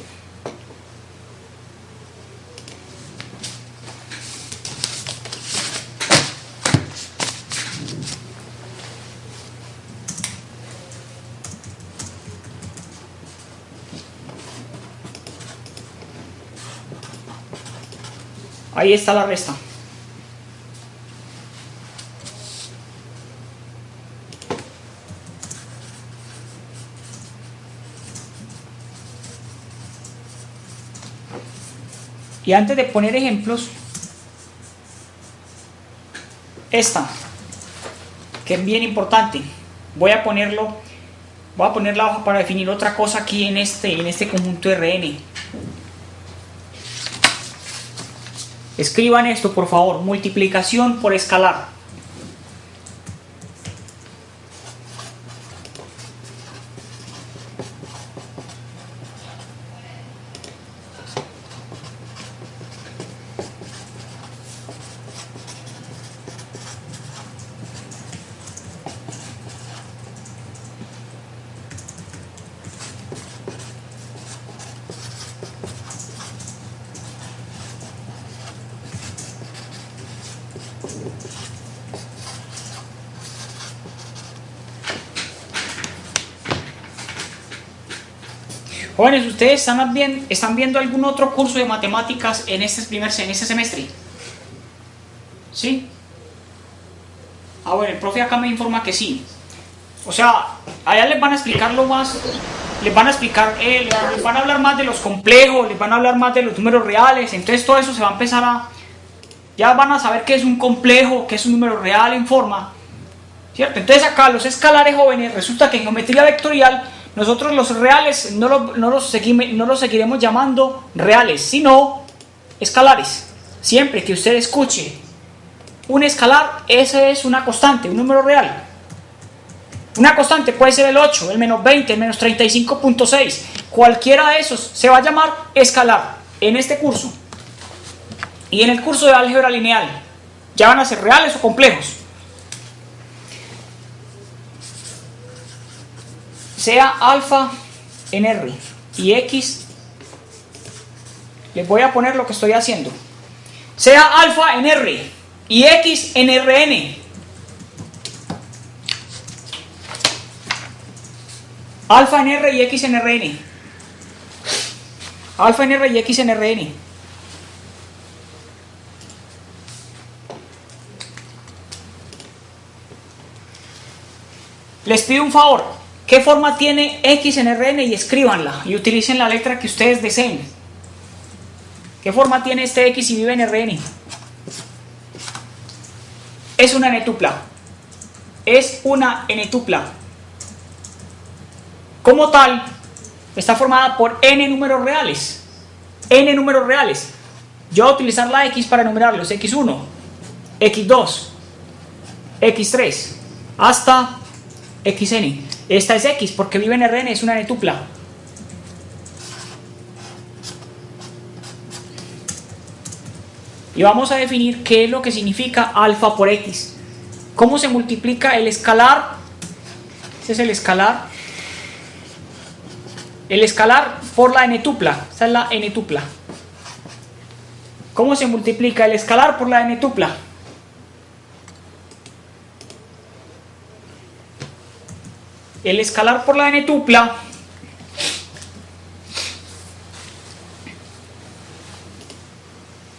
Ahí está la resta. Y antes de poner ejemplos, esta, que es bien importante, voy a poner la hoja para definir otra cosa aquí en este conjunto Rn. Escriban esto, por favor: multiplicación por escalar. Jóvenes, ¿ustedes están viendo algún otro curso de matemáticas en este semestre? ¿Sí? Ah, bueno, el profe acá me informa que sí. O sea, allá les van a explicarlo más, les van a hablar más de los complejos, les van a hablar más de los números reales. Entonces todo eso se va a empezar ya van a saber qué es un complejo, qué es un número real en forma, ¿cierto? Entonces acá los escalares, jóvenes, resulta que en geometría vectorial nosotros los reales no los seguiremos llamando reales, sino escalares. Siempre que usted escuche un escalar, ese es una constante, un número real. Una constante puede ser el 8, el menos 20, el menos 35.6. Cualquiera de esos se va a llamar escalar en este curso. Y en el curso de álgebra lineal, ya van a ser reales o complejos. Sea alfa en R y X, les voy a poner lo que estoy haciendo. Sea alfa en R y X en Rn. Alfa en R y X en Rn. Alfa en R y X en Rn. Les pido un favor. ¿Qué forma tiene X en Rn? Y escríbanla y utilicen la letra que ustedes deseen. ¿Qué forma tiene este X y vive en Rn? Es una n-tupla. Es una n-tupla. Como tal, está formada por n números reales. N números reales. Yo voy a utilizar la X para enumerarlos. X1, X2, X3, hasta Xn. Esta es X porque vive en Rn, es una n-tupla. Y vamos a definir qué es lo que significa alfa por X. ¿Cómo se multiplica el escalar? Ese es el escalar. El escalar por la n-tupla. Esta es la n-tupla. ¿Cómo se multiplica el escalar por la n-tupla? El escalar por la n-tupla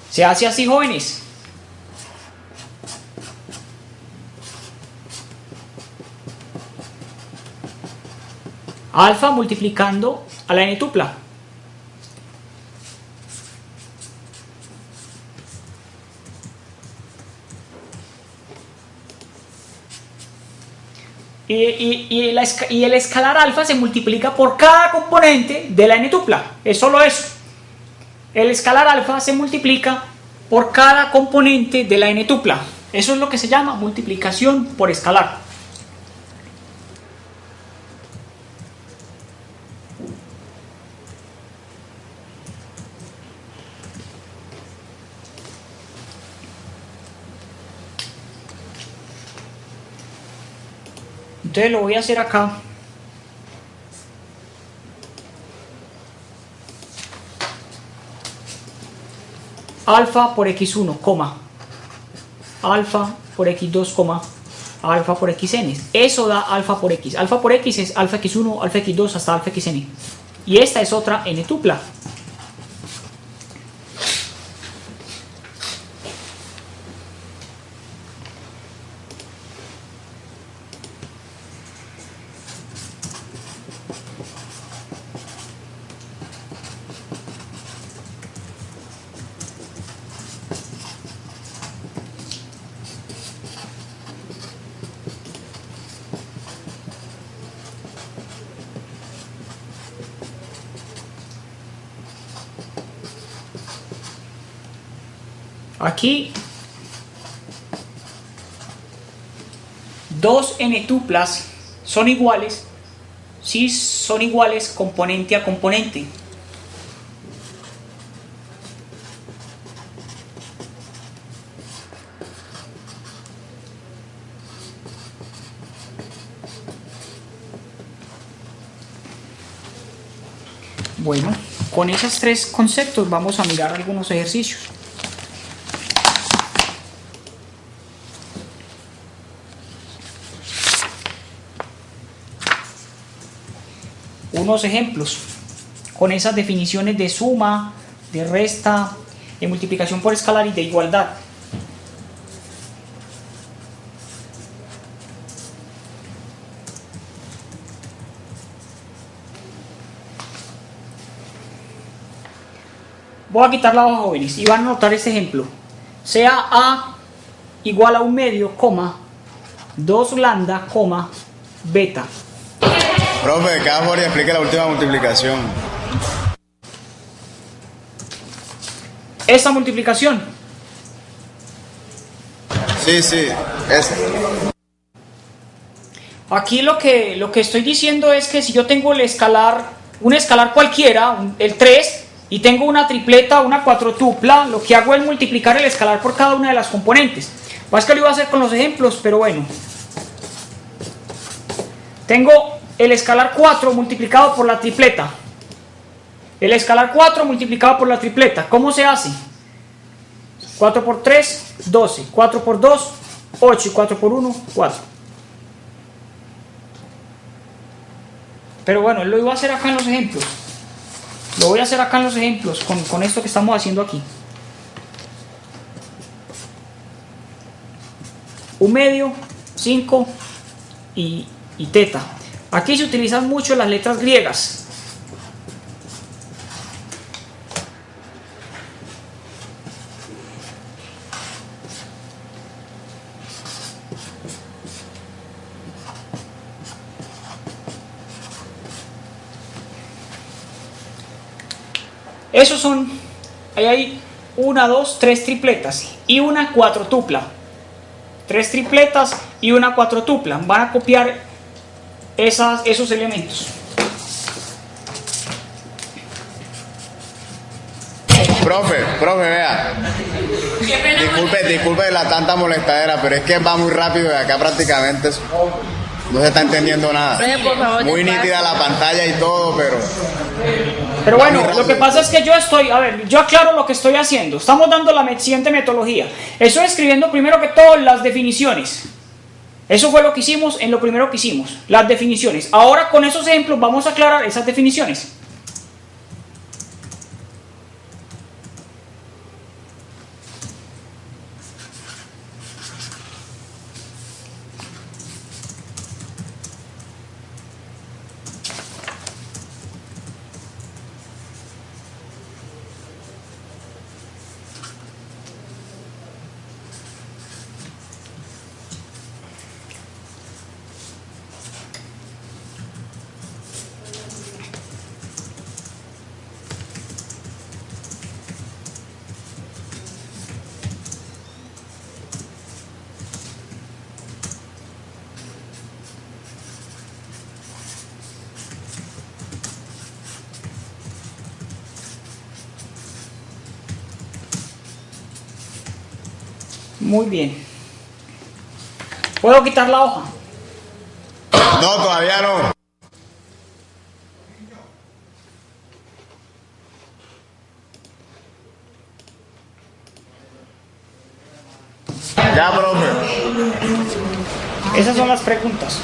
se hace así, jóvenes. Alfa multiplicando a la n-tupla. Y el escalar alfa se multiplica por cada componente de la n-tupla. Es solo eso. El escalar alfa se multiplica por cada componente de la n-tupla. Eso es lo que se llama multiplicación por escalar. Entonces lo voy a hacer acá. Alfa por x1, coma. Alfa por x2, coma. Alfa por xn. Eso da alfa por x. Alfa por x es alfa x1, alfa x2 hasta alfa xn. Y esta es otra n-tupla. Aquí 2 n tuplas son iguales si son iguales componente a componente. Bueno, con esos 3 conceptos vamos a mirar algunos ejercicios. Unos ejemplos con esas definiciones de suma, de resta, de multiplicación por escalar y de igualdad. Voy a quitar la hoja, jóvenes, y van a notar este ejemplo. Sea A igual a 1 medio, 2 lambda, beta. Profe, cada favor y explique la última multiplicación. Esta multiplicación. Sí, esa. Aquí lo que estoy diciendo es que si yo tengo el escalar, un escalar cualquiera, el 3, y tengo una tripleta, una cuatrotupla, lo que hago es multiplicar el escalar por cada una de las componentes. Más que lo iba a hacer con los ejemplos, pero bueno. Tengo el escalar 4 multiplicado por la tripleta. El escalar 4 multiplicado por la tripleta. ¿Cómo se hace? 4 por 3, 12. 4 por 2, 8. Y 4 por 1, 4. Pero bueno, él lo iba a hacer acá en los ejemplos. Lo voy a hacer acá en los ejemplos con esto que estamos haciendo aquí. 1 medio, 5 y teta. Aquí se utilizan mucho las letras griegas. Esos son, ahí hay 1, 2, 3 tripletas y una cuatrotupla. 3 tripletas y una cuatrotupla. Van a copiar esos elementos. Profe, vea. Disculpe la tanta molestadera, pero es que va muy rápido y acá prácticamente no se está entendiendo nada. Muy nítida la pantalla y todo, Pero bueno, lo que pasa es que yo aclaro lo que estoy haciendo. Estamos dando la siguiente metodología. Estoy escribiendo primero que todo las definiciones. Eso fue lo que hicimos en lo primero que hicimos, las definiciones. Ahora con esos ejemplos vamos a aclarar esas definiciones. Muy bien. ¿Puedo quitar la hoja? No, todavía no. Ya, profe. Esas son las preguntas.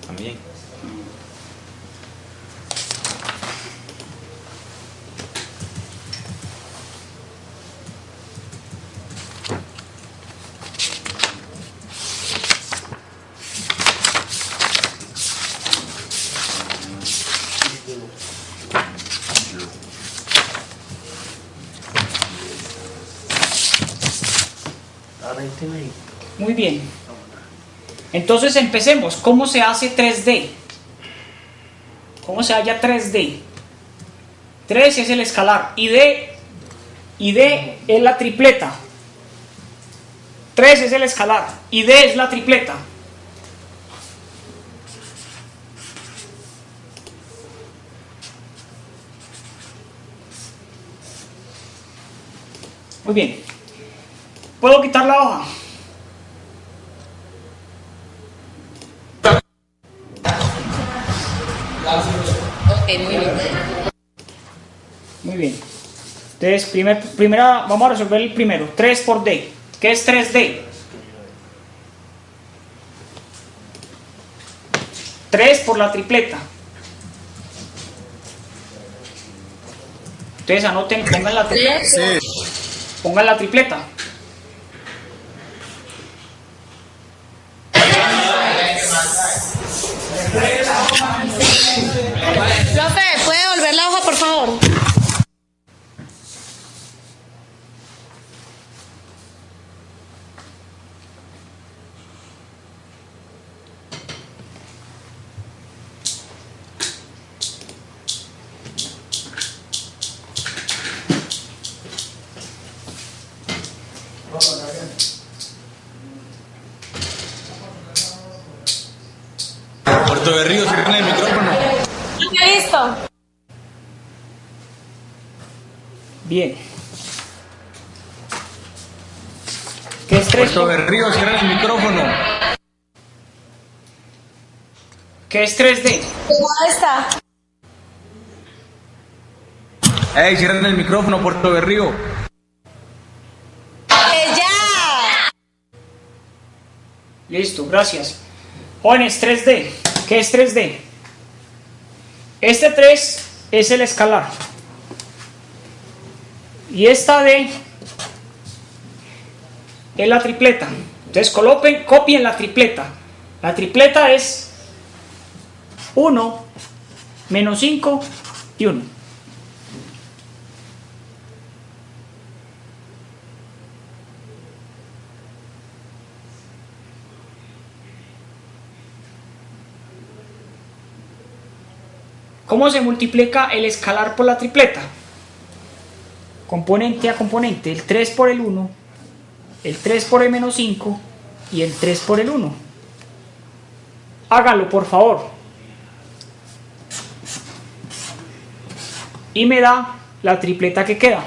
También. Aparentemente. Muy bien. Entonces empecemos. ¿Cómo se hace 3D? ¿Cómo se halla 3D? 3 es el escalar y D es la tripleta. 3 es el escalar y D es la tripleta. Muy bien. ¿Puedo quitar la hoja? Ok, muy bien. Muy bien. Entonces, primera, vamos a resolver el primero. 3 por D. ¿Qué es 3D? 3 por la tripleta. Entonces anoten, pongan la tripleta. Sí. Pongan la tripleta. Profe, ¿puede volver la hoja, por favor? Puerto Berrío, cierren el micrófono. Listo. Bien. ¿Qué es 3 Puerto Berrío, cierren el micrófono. ¿Qué es 3D? ¿Dónde está? Ey, cierren el micrófono, Puerto Berrío. ¡Ya! Listo, gracias. Jóvenes, 3D. ¿Qué es 3D? Este 3 es el escalar. Y esta D es la tripleta. Entonces copien la tripleta. La tripleta es 1, menos 5 y 1. ¿Cómo se multiplica el escalar por la tripleta? Componente a componente, el 3 por el 1, el 3 por el menos 5 y el 3 por el 1. Háganlo, por favor. Y me da la tripleta que queda.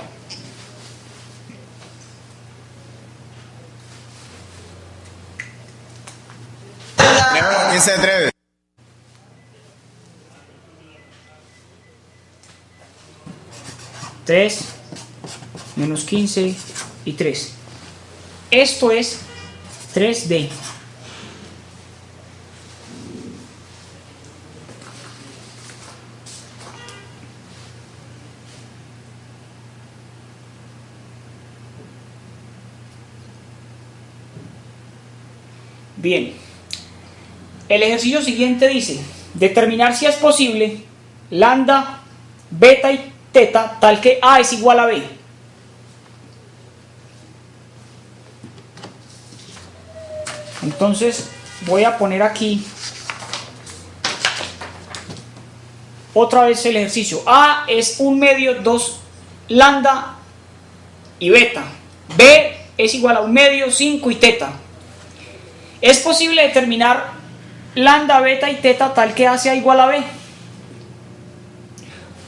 ¿Quién se atreve? Tres menos 15 y 3. Esto es 3D. Bien. El ejercicio siguiente dice: determinar si es posible lambda, beta y teta tal que A es igual a B. Entonces voy a poner aquí otra vez el ejercicio. A es 1 medio, 2 lambda y beta. B es igual a 1 medio, 5 y teta. ¿Es posible determinar lambda, beta y teta tal que A sea igual a B?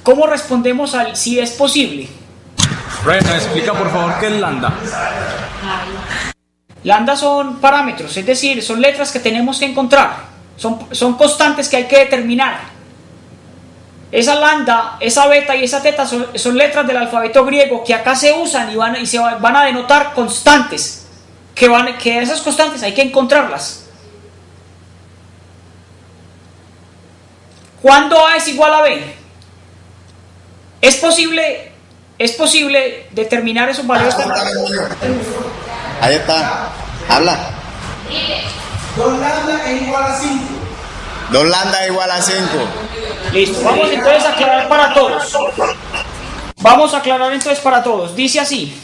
¿Cómo respondemos al si es posible? Brian, explica por favor qué es lambda. Lambda son parámetros, es decir, son letras que tenemos que encontrar, son constantes que hay que determinar. Esa lambda, esa beta y esa teta son letras del alfabeto griego que acá se usan y se van a denotar constantes, que esas constantes hay que encontrarlas. ¿Cuándo A es igual a B? ¿Es posible determinar esos valores? Ahí está. Habla. 2 lambda es igual a 5. 2 lambda es igual a 5. Listo, vamos entonces a aclarar para todos. Vamos a aclarar entonces para todos. Dice así: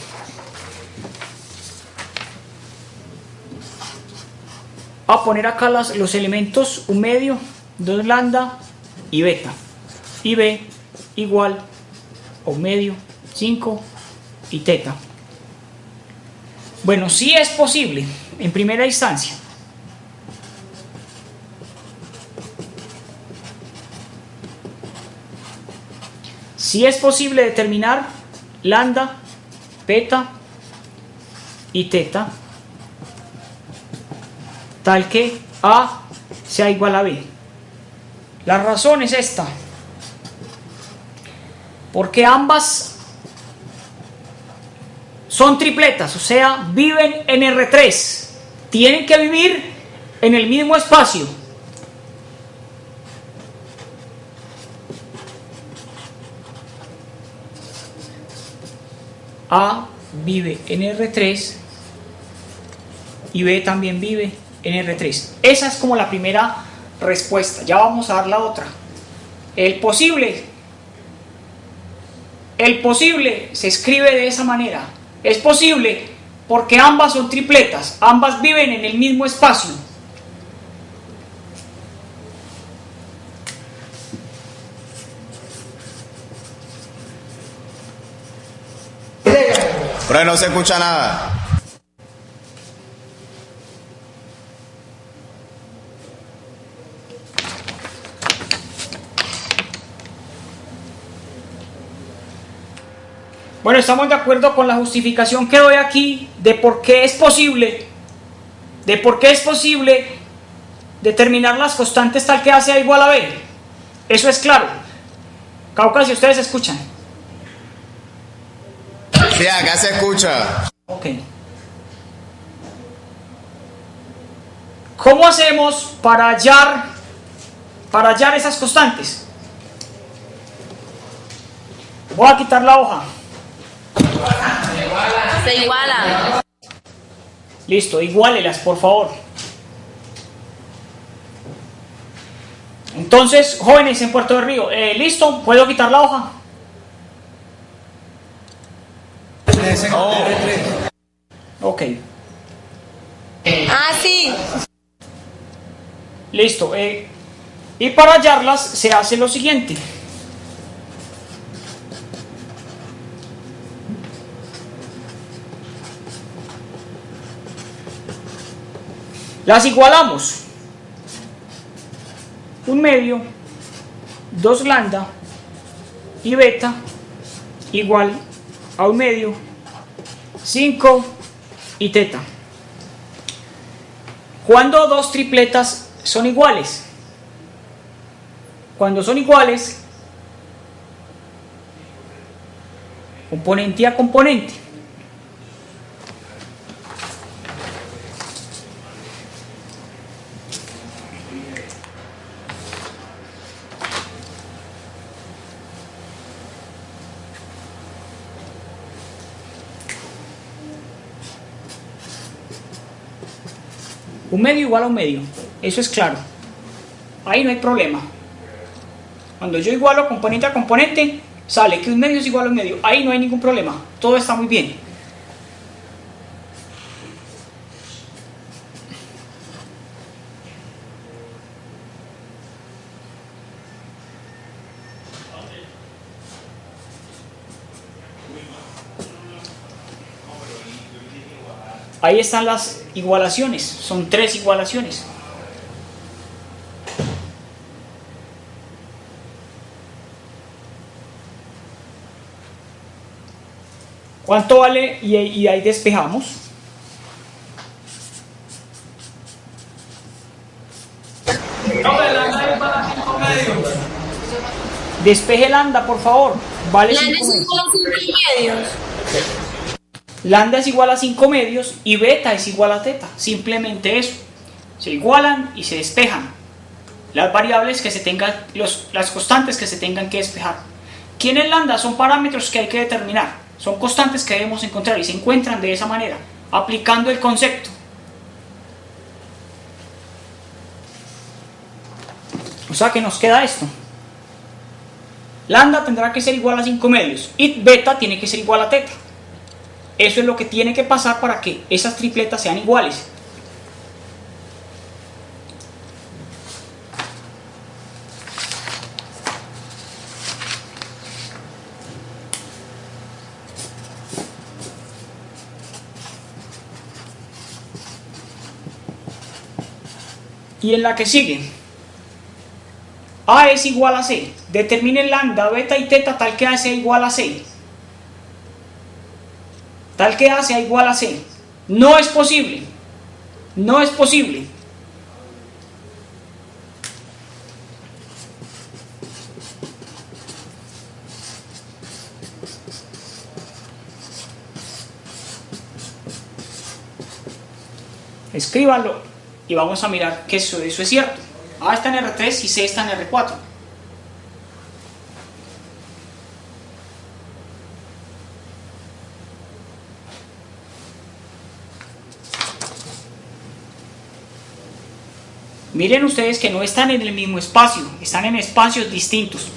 a poner acá los elementos 1 medio, 2 lambda y beta. Y b igual a 1 medio, 5 y teta. Bueno, sí es posible en primera instancia. Sí es posible determinar lambda, beta y teta tal que A sea igual a B. La razón es esta, porque ambas son tripletas, o sea, viven en R3, tienen que vivir en el mismo espacio. A vive en R3 y B también vive en R3. Esa es como la primera respuesta. Ya vamos a dar la otra. El posible se escribe de esa manera. Es posible porque ambas son tripletas, ambas viven en el mismo espacio. Pero no se escucha nada. Bueno, estamos de acuerdo con la justificación que doy aquí de por qué es posible, determinar las constantes tal que A sea igual a B. Eso es claro. Cauca, si ustedes escuchan. Sí, acá se escucha. Ok. ¿Cómo hacemos para hallar esas constantes? Voy a quitar la hoja. Se igualan. Listo, iguálelas, por favor. Entonces, jóvenes en Puerto del Río, ¿listo? ¿Puedo quitar la hoja? Ok. Ah, sí. Listo. Y para hallarlas se hace lo siguiente. Las igualamos. 1 medio, 2 lambda y beta igual a 1 medio, 5 y teta. ¿Cuándo dos tripletas son iguales? Cuando son iguales, componente a componente. Un medio igual a un medio, eso es claro, ahí no hay problema. Cuando yo igualo componente a componente, sale que un medio es igual a un medio, ahí no hay ningún problema, todo está muy bien. Ahí están las igualaciones, son 3 igualaciones. ¿Cuánto vale? Y ahí despejamos. Despeje lambda, por favor. Vale 5 medios. Lambda es igual a 5 medios y beta es igual a teta. Simplemente eso. Se igualan y se despejan las variables que se tengan, las constantes que se tengan que despejar. ¿Quién es lambda? Son parámetros que hay que determinar. Son constantes que debemos encontrar y se encuentran de esa manera, aplicando el concepto. O sea que nos queda esto. Lambda tendrá que ser igual a 5 medios y beta tiene que ser igual a teta. Eso es lo que tiene que pasar para que esas tripletas sean iguales. Y en la que sigue, A es igual a C. Determine lambda, beta y teta tal que A sea igual a C. Tal que A sea igual a C. No es posible. No es posible. Escríbanlo y vamos a mirar que eso es cierto. A está en R3 y C está en R4. Miren ustedes que no están en el mismo espacio, están en espacios distintos.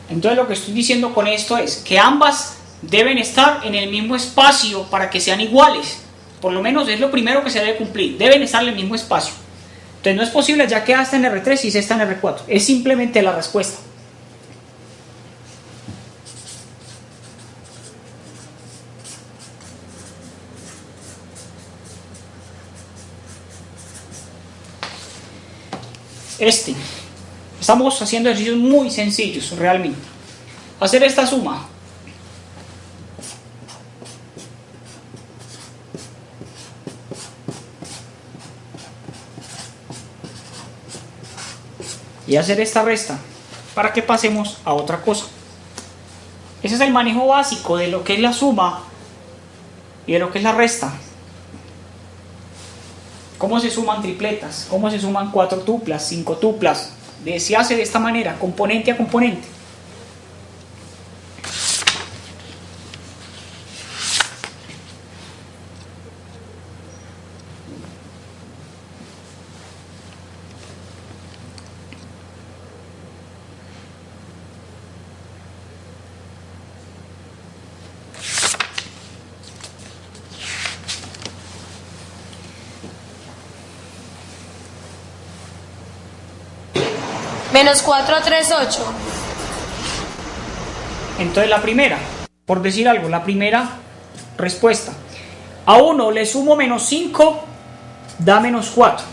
Entonces lo que estoy diciendo con esto es que ambas deben estar en el mismo espacio para que sean iguales. Por lo menos es lo primero que se debe cumplir. Deben estar en el mismo espacio. Entonces no es posible ya que A está en R3 y C está en R4. Es simplemente la respuesta. Estamos haciendo ejercicios muy sencillos realmente. Hacer esta suma. Y hacer esta resta para que pasemos a otra cosa. Ese es el manejo básico de lo que es la suma y de lo que es la resta. Cómo se suman tripletas, cómo se suman cuatrotuplas, cincotuplas. Se hace de esta manera, componente a componente. Menos 4, 3, 8. Entonces la primera, por decir algo, la primera respuesta. A 1 le sumo menos 5, da menos 4.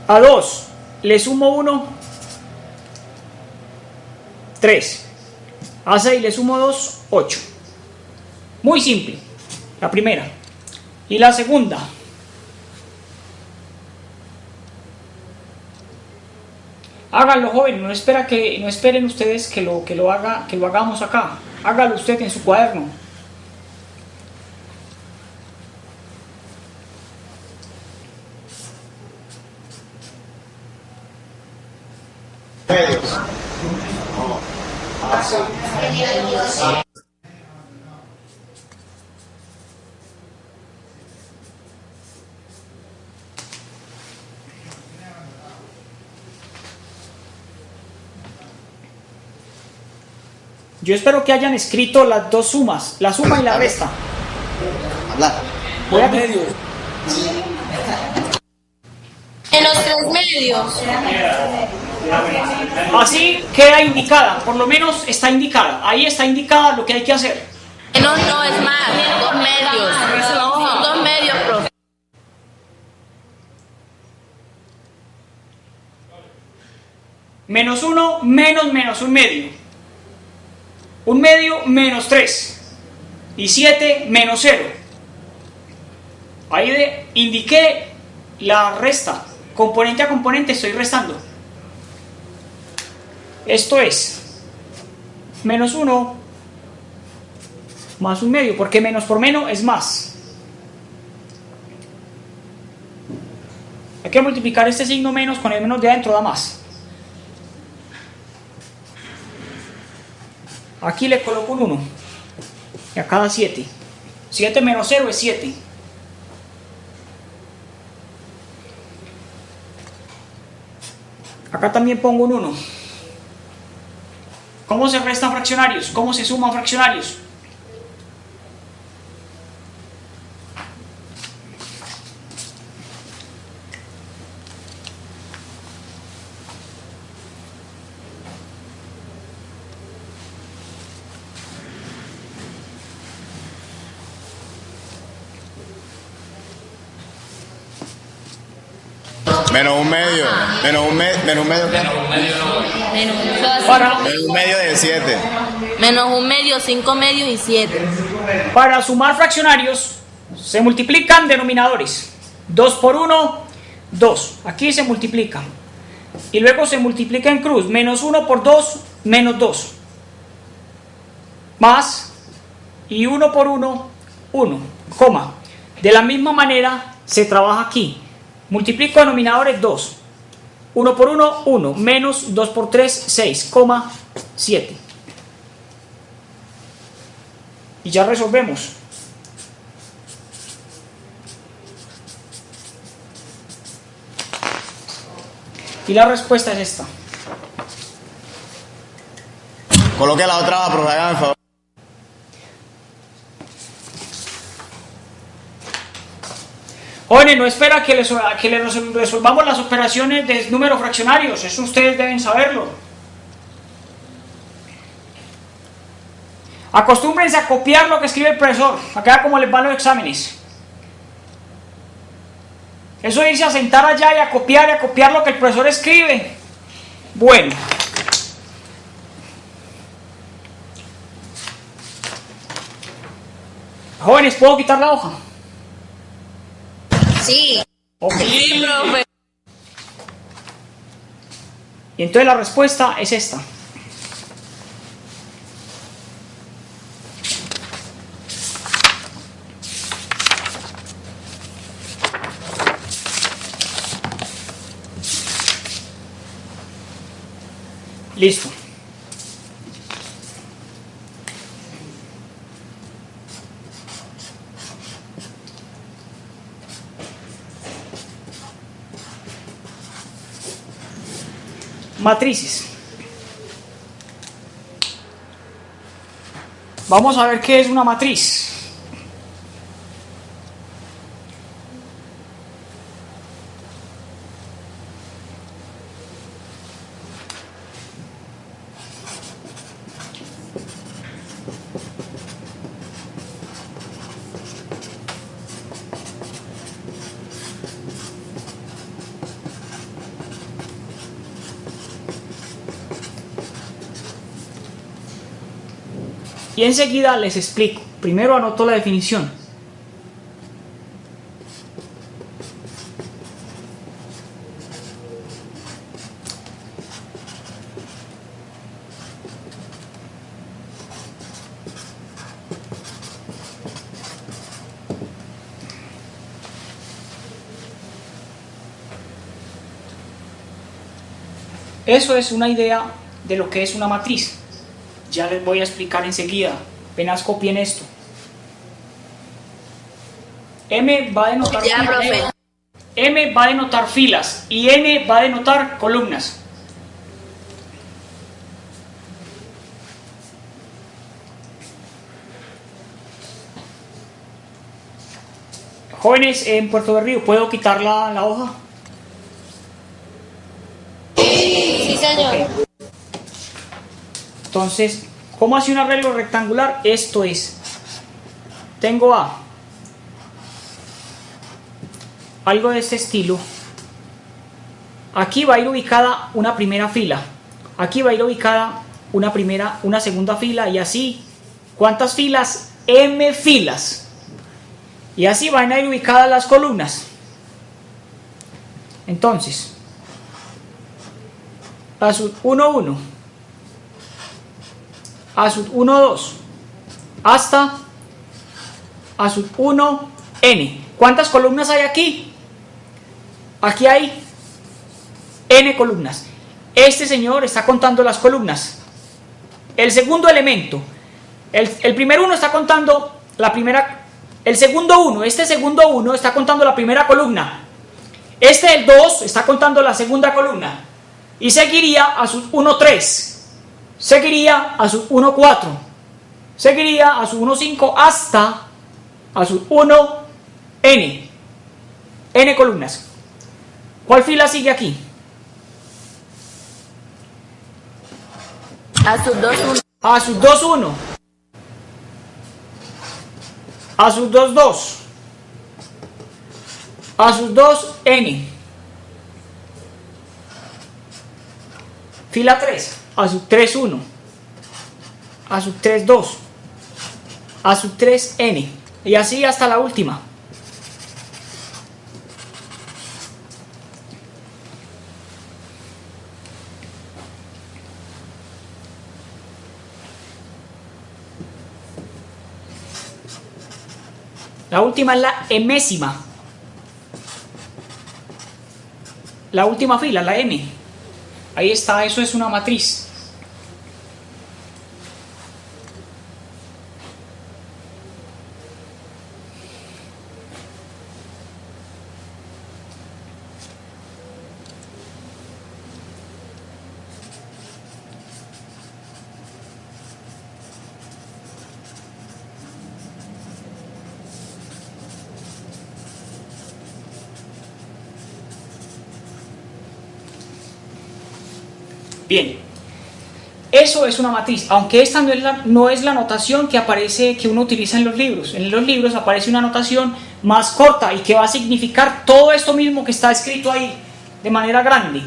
A 2 le sumo 1, 3. A 6 le sumo 2, 8. Muy simple, la primera. Y la segunda. Háganlo, joven, no esperen ustedes que lo hagamos acá. Hágalo usted en su cuaderno. Yo espero que hayan escrito las dos sumas, la suma y la resta. Voy a medios. En los 3 medios. Así queda indicada, por lo menos está indicada. Ahí está indicada lo que hay que hacer. No, es más, 2 medios. Son 2 medios, profe. Menos 1 menos 1 medio. 1 medio menos 3 y 7 menos 0. Ahí indiqué la resta, componente a componente estoy restando. Esto es menos 1 más 1 medio, porque menos por menos es más. Hay que multiplicar este signo menos con el menos de adentro, da más. Aquí le coloco un 1 y acá da 7. 7 menos 0 es 7. Acá también pongo un 1. ¿Cómo se restan fraccionarios? ¿Cómo se suman fraccionarios? Menos un medio. Menos un medio. Menos Para, Menos un medio de 7. menos un medio, 5 medios y 7. para sumar fraccionarios se multiplican denominadores. 2 por 1, 2. Aquí se multiplica. Y luego se multiplica en cruz. Menos 1 por 2, menos 2. Más. Y 1 por 1, 1. Coma. De la misma manera se trabaja aquí. Multiplico denominadores 2. 1 por 1, 1. Menos 2 por 3, 6, 7. Y ya resolvemos. Y la respuesta es esta. Coloque la otra, profe, hágame el favor. Jóvenes, no espera que les resolvamos las operaciones de números fraccionarios. Eso ustedes deben saberlo. Acostúmbrense a copiar lo que escribe el profesor. Acá como les van los exámenes. Eso de irse a sentar allá y a copiar lo que el profesor escribe. Bueno. Jóvenes, ¿puedo quitar la hoja? Sí. Ok. Sí, profe. Y entonces la respuesta es esta. Listo. Matrices. Vamos a ver qué es una matriz. Y enseguida les explico. Primero anoto la definición. Eso es una idea de lo que es una matriz. Ya les voy a explicar enseguida. Apenas copien esto. M va a denotar Ya, profe. M va a denotar filas y N va a denotar columnas. Jóvenes, en Puerto Berrío, ¿puedo quitar la hoja? Sí, señor. Ok. Entonces, ¿cómo hace un arreglo rectangular? Esto es. Tengo algo de este estilo. Aquí va a ir ubicada una primera fila. Aquí va a ir ubicada una segunda fila y así. ¿Cuántas filas? M filas. Y así van a ir ubicadas las columnas. Entonces, ASUD 1, 1. ASUD 1, 2. Hasta ASUD 1, N. ¿Cuántas columnas hay aquí? Aquí hay N columnas. Este señor está contando las columnas. El segundo elemento. El primer uno está contando la primera. El segundo uno. Este segundo uno está contando la primera columna. Este, el 2, está contando la segunda columna. Y seguiría ASUD 1, 3. seguiría a su 1,4, seguiría a su 1,5 hasta a su 1n, n columnas. ¿Cuál fila sigue aquí? A sus 2-1. A sus 2,1, a sus 2,2, a sus 2n, fila 3, a su 3,1, a su 3,2, a su 3n, y así hasta la última. La última es la enésima. La última fila, la n. Ahí está, eso es una matriz. Bien, eso es una matriz, aunque esta no es la notación que aparece, que uno utiliza en los libros. En los libros aparece una notación más corta y que va a significar todo esto mismo que está escrito ahí de manera grande.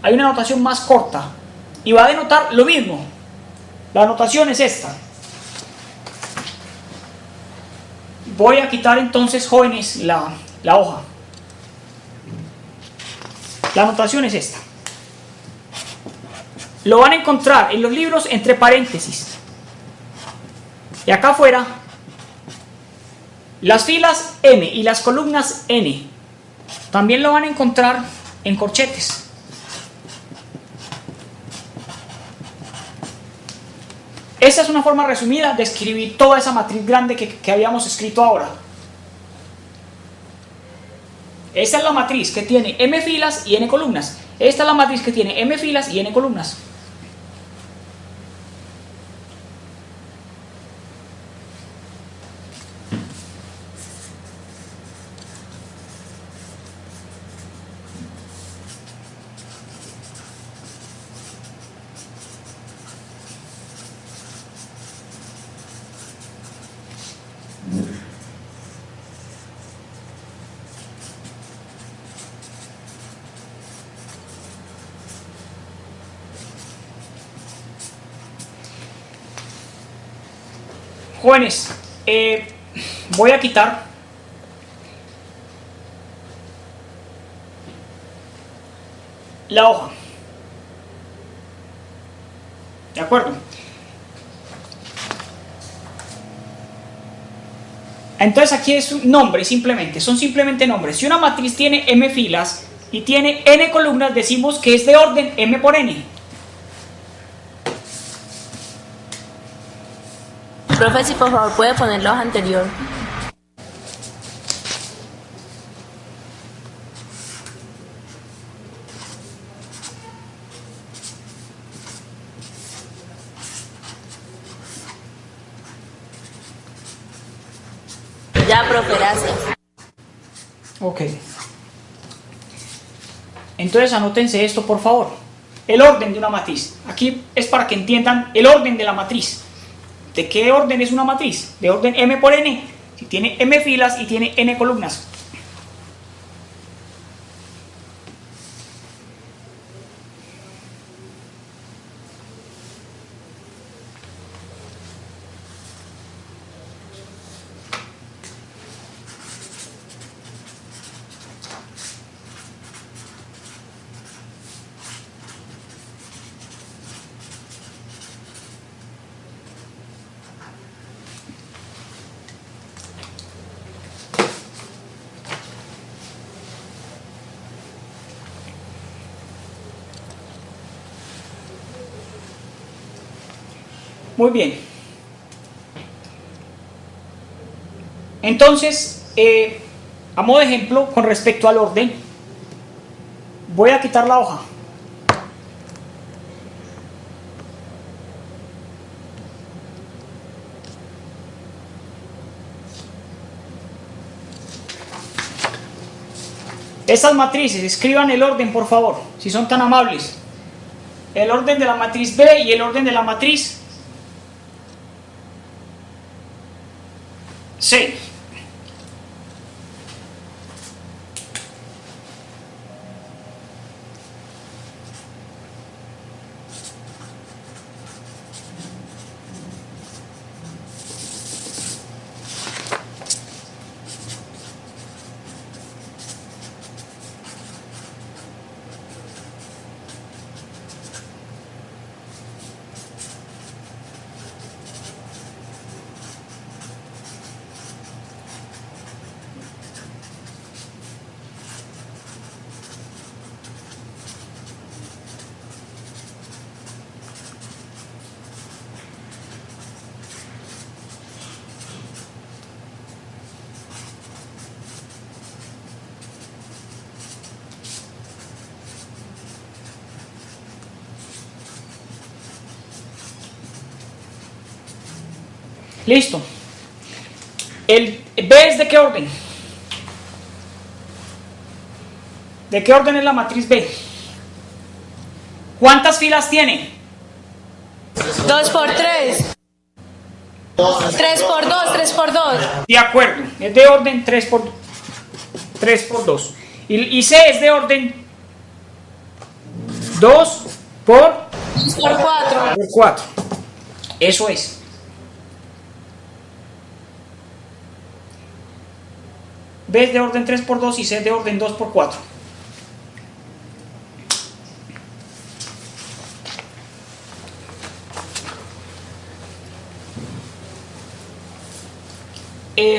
Hay una notación más corta y va a denotar lo mismo. La notación es esta. Voy a quitar entonces, jóvenes, la hoja. La notación es esta. Lo van a encontrar en los libros entre paréntesis. Y acá afuera, las filas M y las columnas N. También lo van a encontrar en corchetes. Esa es una forma resumida de escribir toda esa matriz grande que habíamos escrito ahora. Esta es la matriz que tiene M filas y N columnas. Esta es la matriz que tiene M filas y N columnas. Jóvenes, voy a quitar la hoja. ¿De acuerdo? Entonces aquí es un nombre simplemente, son simplemente nombres. Si una matriz tiene m filas y tiene n columnas, decimos que es de orden m por n. Profe, si por favor puede poner la hoja anterior. Ya, profe, gracias. Ok. Entonces anótense esto, por favor. El orden de una matriz. Aquí es para que entiendan el orden de la matriz. ¿De qué orden es una matriz? De orden m por n. Si tiene m filas y tiene n columnas. Muy bien. Entonces, a modo de ejemplo, con respecto al orden, voy a quitar la hoja. Estas matrices, escriban el orden por favor, si son tan amables. El orden de la matriz B y el orden de la matriz C. Listo. ¿El B es de qué orden? ¿De qué orden es la matriz B? ¿Cuántas filas tiene? 2 por 3. 3 por 2, 3 por 2. De acuerdo, es de orden 3 por 2. Y C es de orden 2 por 4. Eso es. B es de orden 3 por 2 y C es de orden 2 por 4.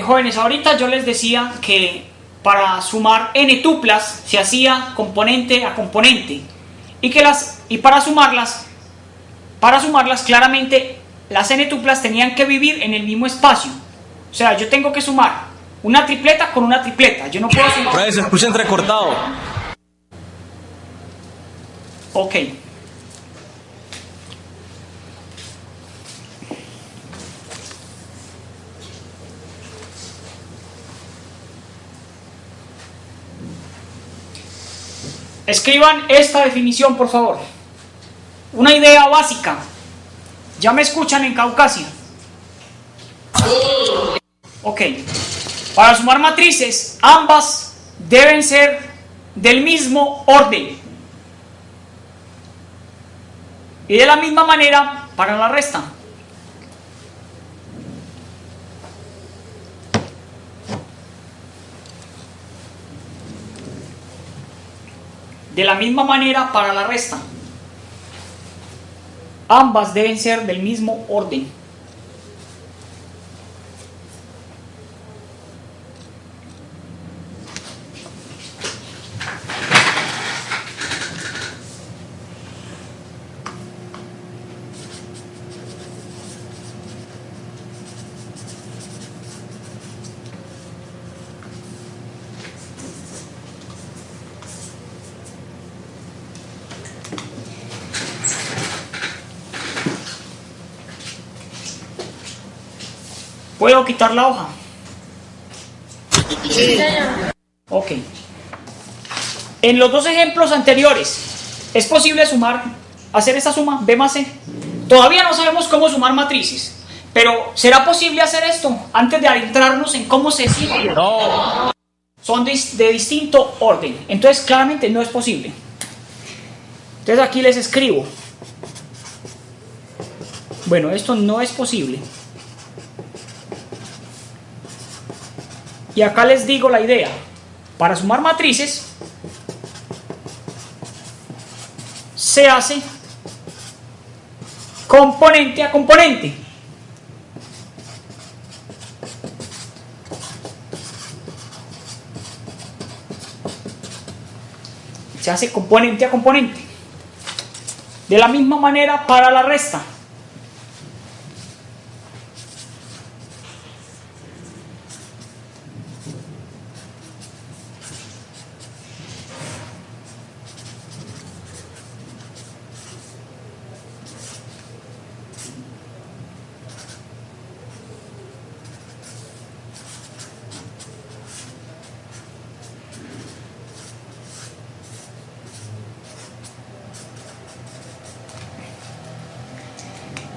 Jóvenes, ahorita yo les decía que para sumar n tuplas se hacía componente a componente y para sumarlas claramente las n tuplas tenían que vivir en el mismo espacio. O sea, yo tengo que sumar una tripleta con una tripleta. Yo no puedo sumar. Por ahí se escucha entrecortado. Ok. Escriban esta definición, por favor. Una idea básica. ¿Ya me escuchan en Caucasia? Ok. Para sumar matrices, ambas deben ser del mismo orden. Y de la misma manera para la resta. De la misma manera para la resta. Ambas deben ser del mismo orden. ¿Puedo quitar la hoja? Sí, señor. Ok. En los dos ejemplos anteriores, ¿es posible hacer esta suma B más C? Todavía no sabemos cómo sumar matrices, pero ¿será posible hacer esto antes de adentrarnos en cómo se sigue? No. Son de distinto orden, entonces claramente no es posible. Entonces aquí les escribo. Bueno, esto no es posible. Y acá les digo la idea. Para sumar matrices se hace componente a componente. Se hace componente a componente. De la misma manera para la resta.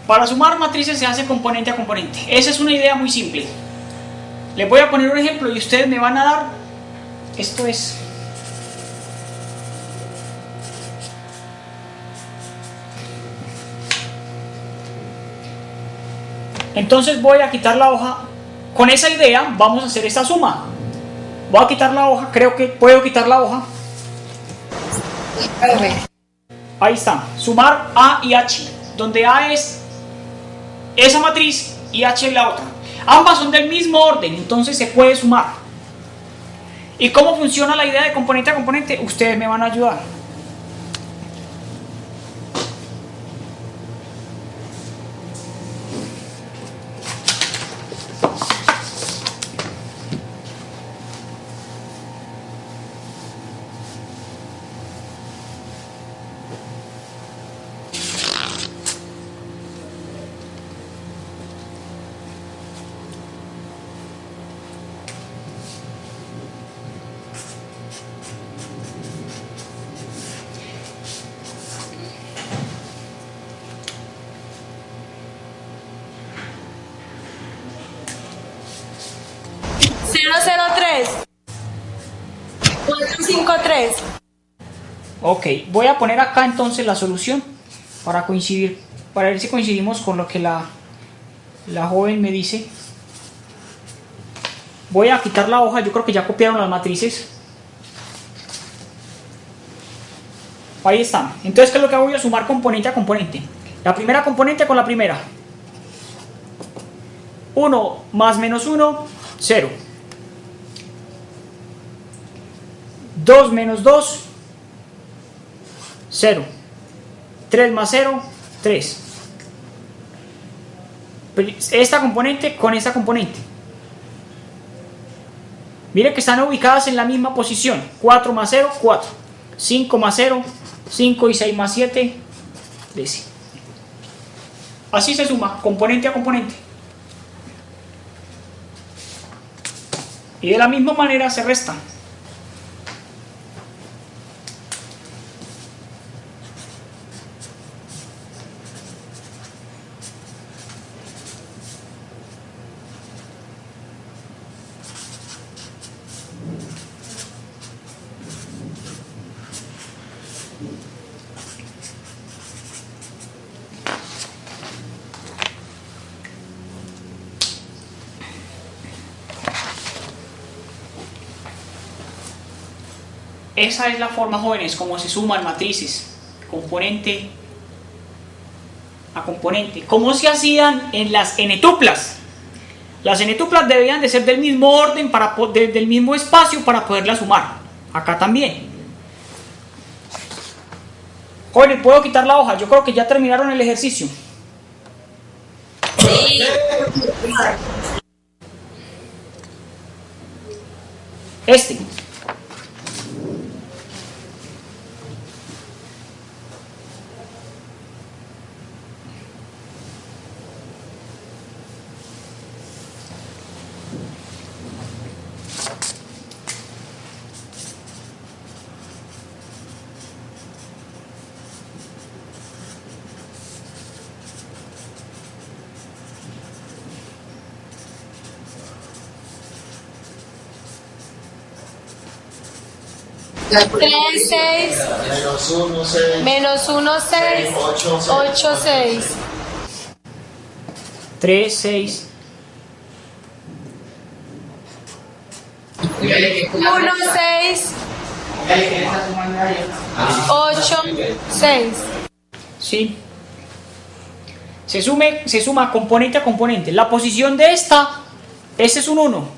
Para sumar matrices se hace componente a componente. Esa es una idea muy simple. Les voy a poner un ejemplo y ustedes me van a dar. Esto es. Entonces voy a quitar la hoja. Con esa idea vamos a hacer esta suma. Voy a quitar la hoja, creo que puedo quitar la hoja. Ahí está, sumar A y H, donde A es esa matriz y H es la otra. Ambas son del mismo orden, entonces se puede sumar. ¿Y cómo funciona la idea de componente a componente? Ustedes me van a ayudar. Ok, voy a poner acá entonces la solución para coincidir, para ver si coincidimos con lo que la joven me dice. Voy a quitar la hoja, yo creo que ya copiaron las matrices. Ahí están. Entonces, ¿qué es lo que hago yo? Sumar componente a componente. La primera componente con la primera. 1 más menos 1, 0. 2 menos 2, 0. 3 más 0, 3. Esta componente con esta componente. Miren que están ubicadas en la misma posición. 4 más 0, 4. 5 más 0, 5 y 6 más 7, 10. Así se suma, componente a componente. Y de la misma manera se restan. Esa es la forma, jóvenes, como se suman matrices, componente a componente. ¿Cómo se hacían en las n-tuplas? Las n-tuplas debían de ser del mismo orden, del mismo espacio para poderlas sumar. Acá también. Jóvenes, ¿puedo quitar la hoja? Yo creo que ya terminaron el ejercicio. Sí. Este. Tres, 6, menos 1, 6, 8, 6. 3, 6. 1, 6, 8, 6. Sí. Se suma componente a componente. La posición de esta, este es un 1.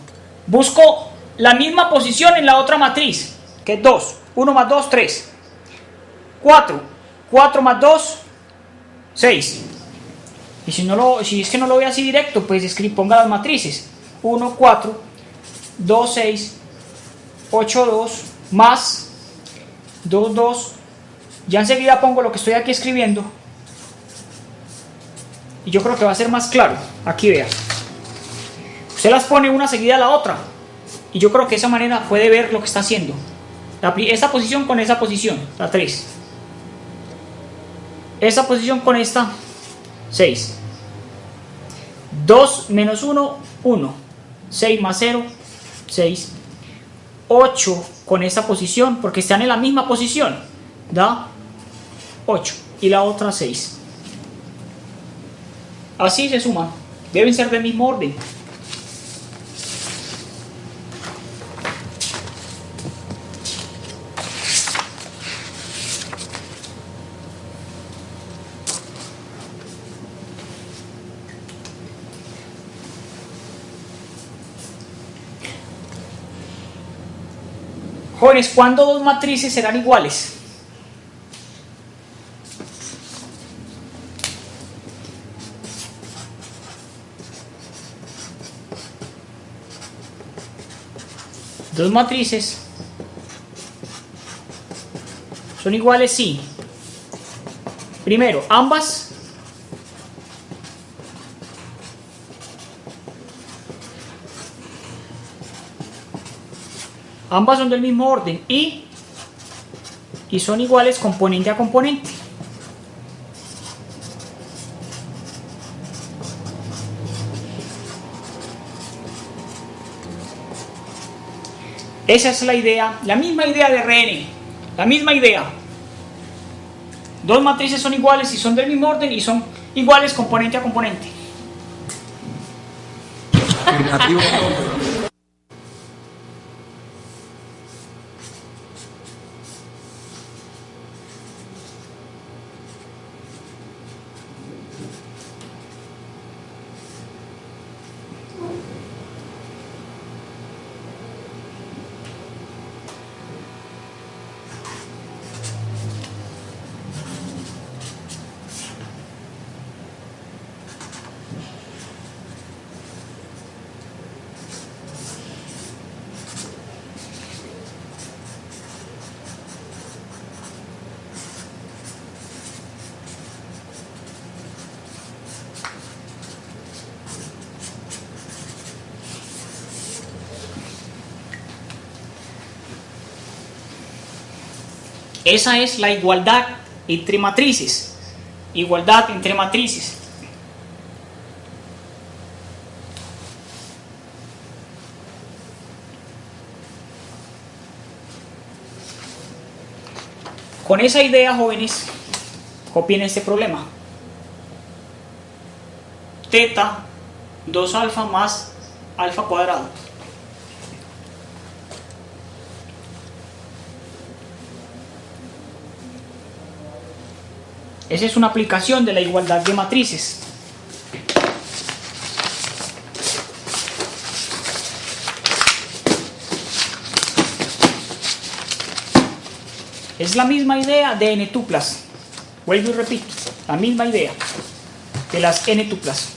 Busco la misma posición en la otra matriz, que es 2. 1 más 2, 3. 4. 4 más 2, 6. Y si es que no lo veo así directo, pues ponga las matrices. 1, 4, 2, 6, 8, 2, más 2, 2. Ya enseguida pongo lo que estoy aquí escribiendo. Y yo creo que va a ser más claro. Aquí vea. Usted las pone una seguida a la otra. Y yo creo que de esa manera puede ver lo que está haciendo. Esta posición con esa posición, la 3. Esta posición con esta, 6. 2 menos 1, 1. 6 más 0, 6. 8 con esta posición, porque están en la misma posición, da 8. Y la otra 6. Así se suman. Deben ser del mismo orden. Jóvenes, ¿cuándo dos matrices serán iguales? Dos matrices son iguales si, primero, ambas son del mismo orden y son iguales componente a componente. Esa es la idea, la misma idea de Rn, la misma idea. Dos matrices son iguales y son del mismo orden y son iguales componente a componente. Esa es la igualdad entre matrices. Igualdad entre matrices. Con esa idea, jóvenes, copien este problema. Teta 2 alfa más alfa cuadrado. Esa es una aplicación de la igualdad de matrices. Es la misma idea de n tuplas. Vuelvo y repito, la misma idea de las n tuplas.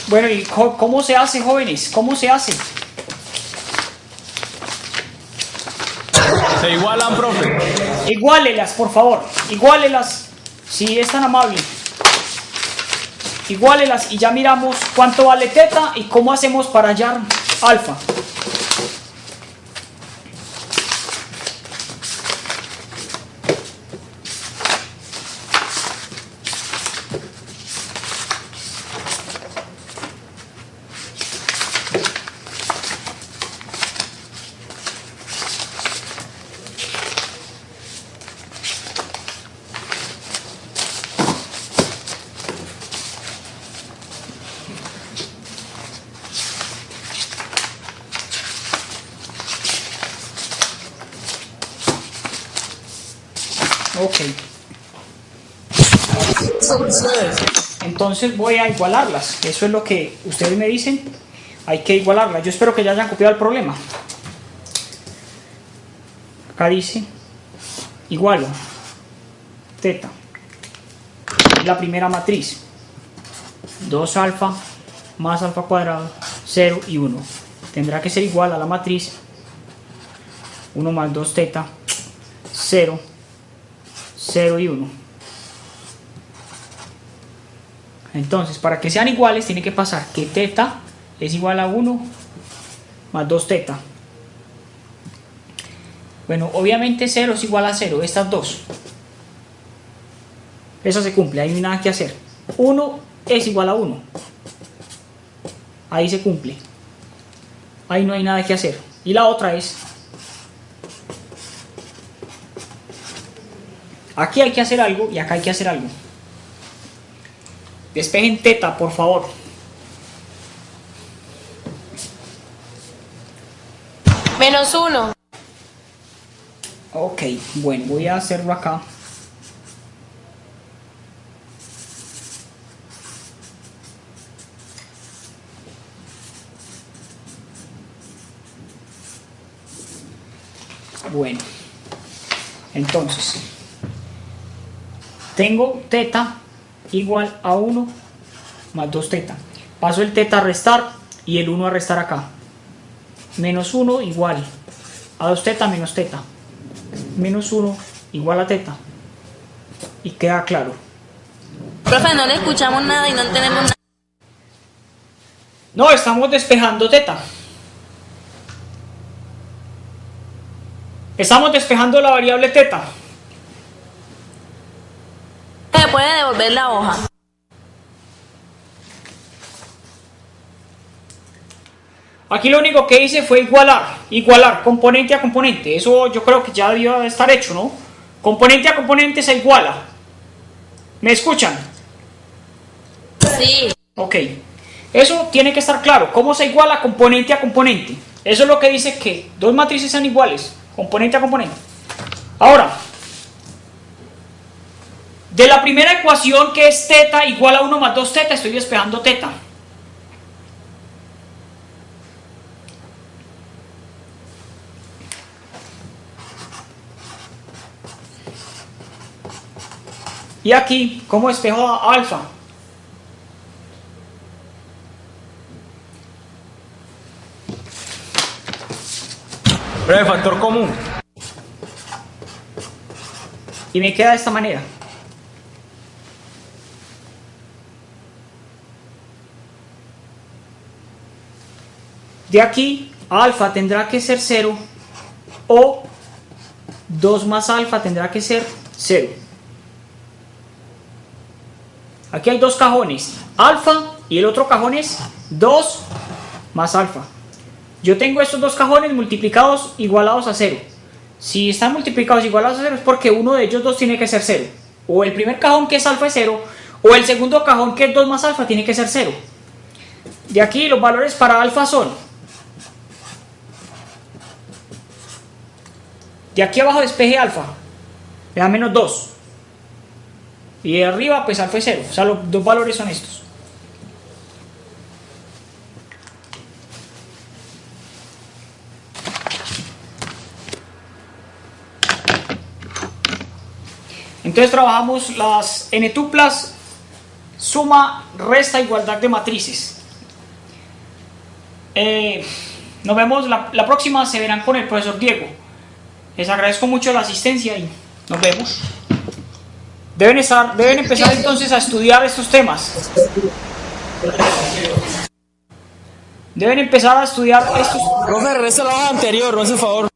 Bueno, ¿y cómo se hace, jóvenes? ¿Cómo se hace? Se igualan, profe. Iguálelas, por favor. Iguálelas, si es tan amable. Iguálelas y ya miramos cuánto vale teta y cómo hacemos para hallar alfa. Ok. Entonces voy a igualarlas. Eso es lo que ustedes me dicen. Hay que igualarlas. Yo espero que ya hayan copiado el problema. Acá dice igualo teta. La primera matriz. 2 alfa más alfa cuadrado, 0 y 1. Tendrá que ser igual a la matriz 1 más 2 teta, 0, 0 y 1. Entonces, para que sean iguales, tiene que pasar que teta es igual a 1 más 2 teta. Bueno, obviamente 0 es igual a 0, estas dos. Eso se cumple, ahí no hay nada que hacer. 1 es igual a 1. Ahí se cumple. Ahí no hay nada que hacer. Y la otra es... aquí hay que hacer algo y acá hay que hacer algo. Despejen teta, por favor. -1. Ok, bueno, voy a hacerlo acá. Bueno, entonces tengo teta igual a 1 más 2 teta. Paso el teta a restar y el 1 a restar acá. -1 igual a 2 teta menos teta. -1 igual a teta. Y queda claro. Profe, no le escuchamos nada y no entendemos nada. No, estamos despejando teta. Estamos despejando la variable teta. ¿Me puede devolver la hoja? Aquí lo único que hice fue igualar componente a componente. Eso yo creo que ya debió estar hecho, ¿no? Componente a componente se iguala. ¿Me escuchan? Sí. Ok. Eso tiene que estar claro. ¿Cómo se iguala componente a componente? Eso es lo que dice que dos matrices sean iguales. Componente a componente. Ahora, de la primera ecuación que es teta igual a 1 más 2 teta, estoy despejando teta. Y aquí, ¿cómo despejo a alfa? Breve factor común. Y me queda de esta manera. De aquí, alfa tendrá que ser 0 o 2 más alfa tendrá que ser 0. Aquí hay dos cajones, alfa, y el otro cajón es 2 más alfa. Yo tengo estos dos cajones multiplicados igualados a 0. Si están multiplicados igualados a 0 es porque uno de ellos dos tiene que ser 0. O el primer cajón que es alfa es 0, o el segundo cajón que es 2 más alfa tiene que ser 0. De aquí los valores para alfa son... de aquí abajo despeje alfa, me da -2. Y de arriba pues alfa es 0, o sea los dos valores son estos. Entonces trabajamos las n-tuplas, suma, resta, igualdad de matrices. Nos vemos la próxima, se verán con el profesor Diego. Les agradezco mucho la asistencia y nos vemos. Deben empezar entonces a estudiar estos temas. Deben empezar a estudiar estos... Profe, regresa la hoja anterior, no hace favor.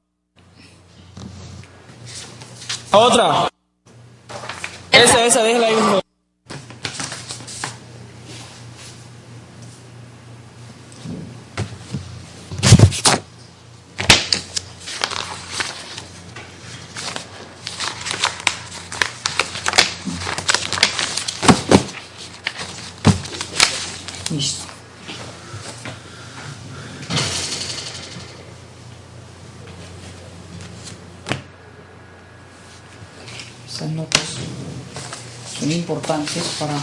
Otra. Esa, déjala ahí. Listo. Estas notas son importantes para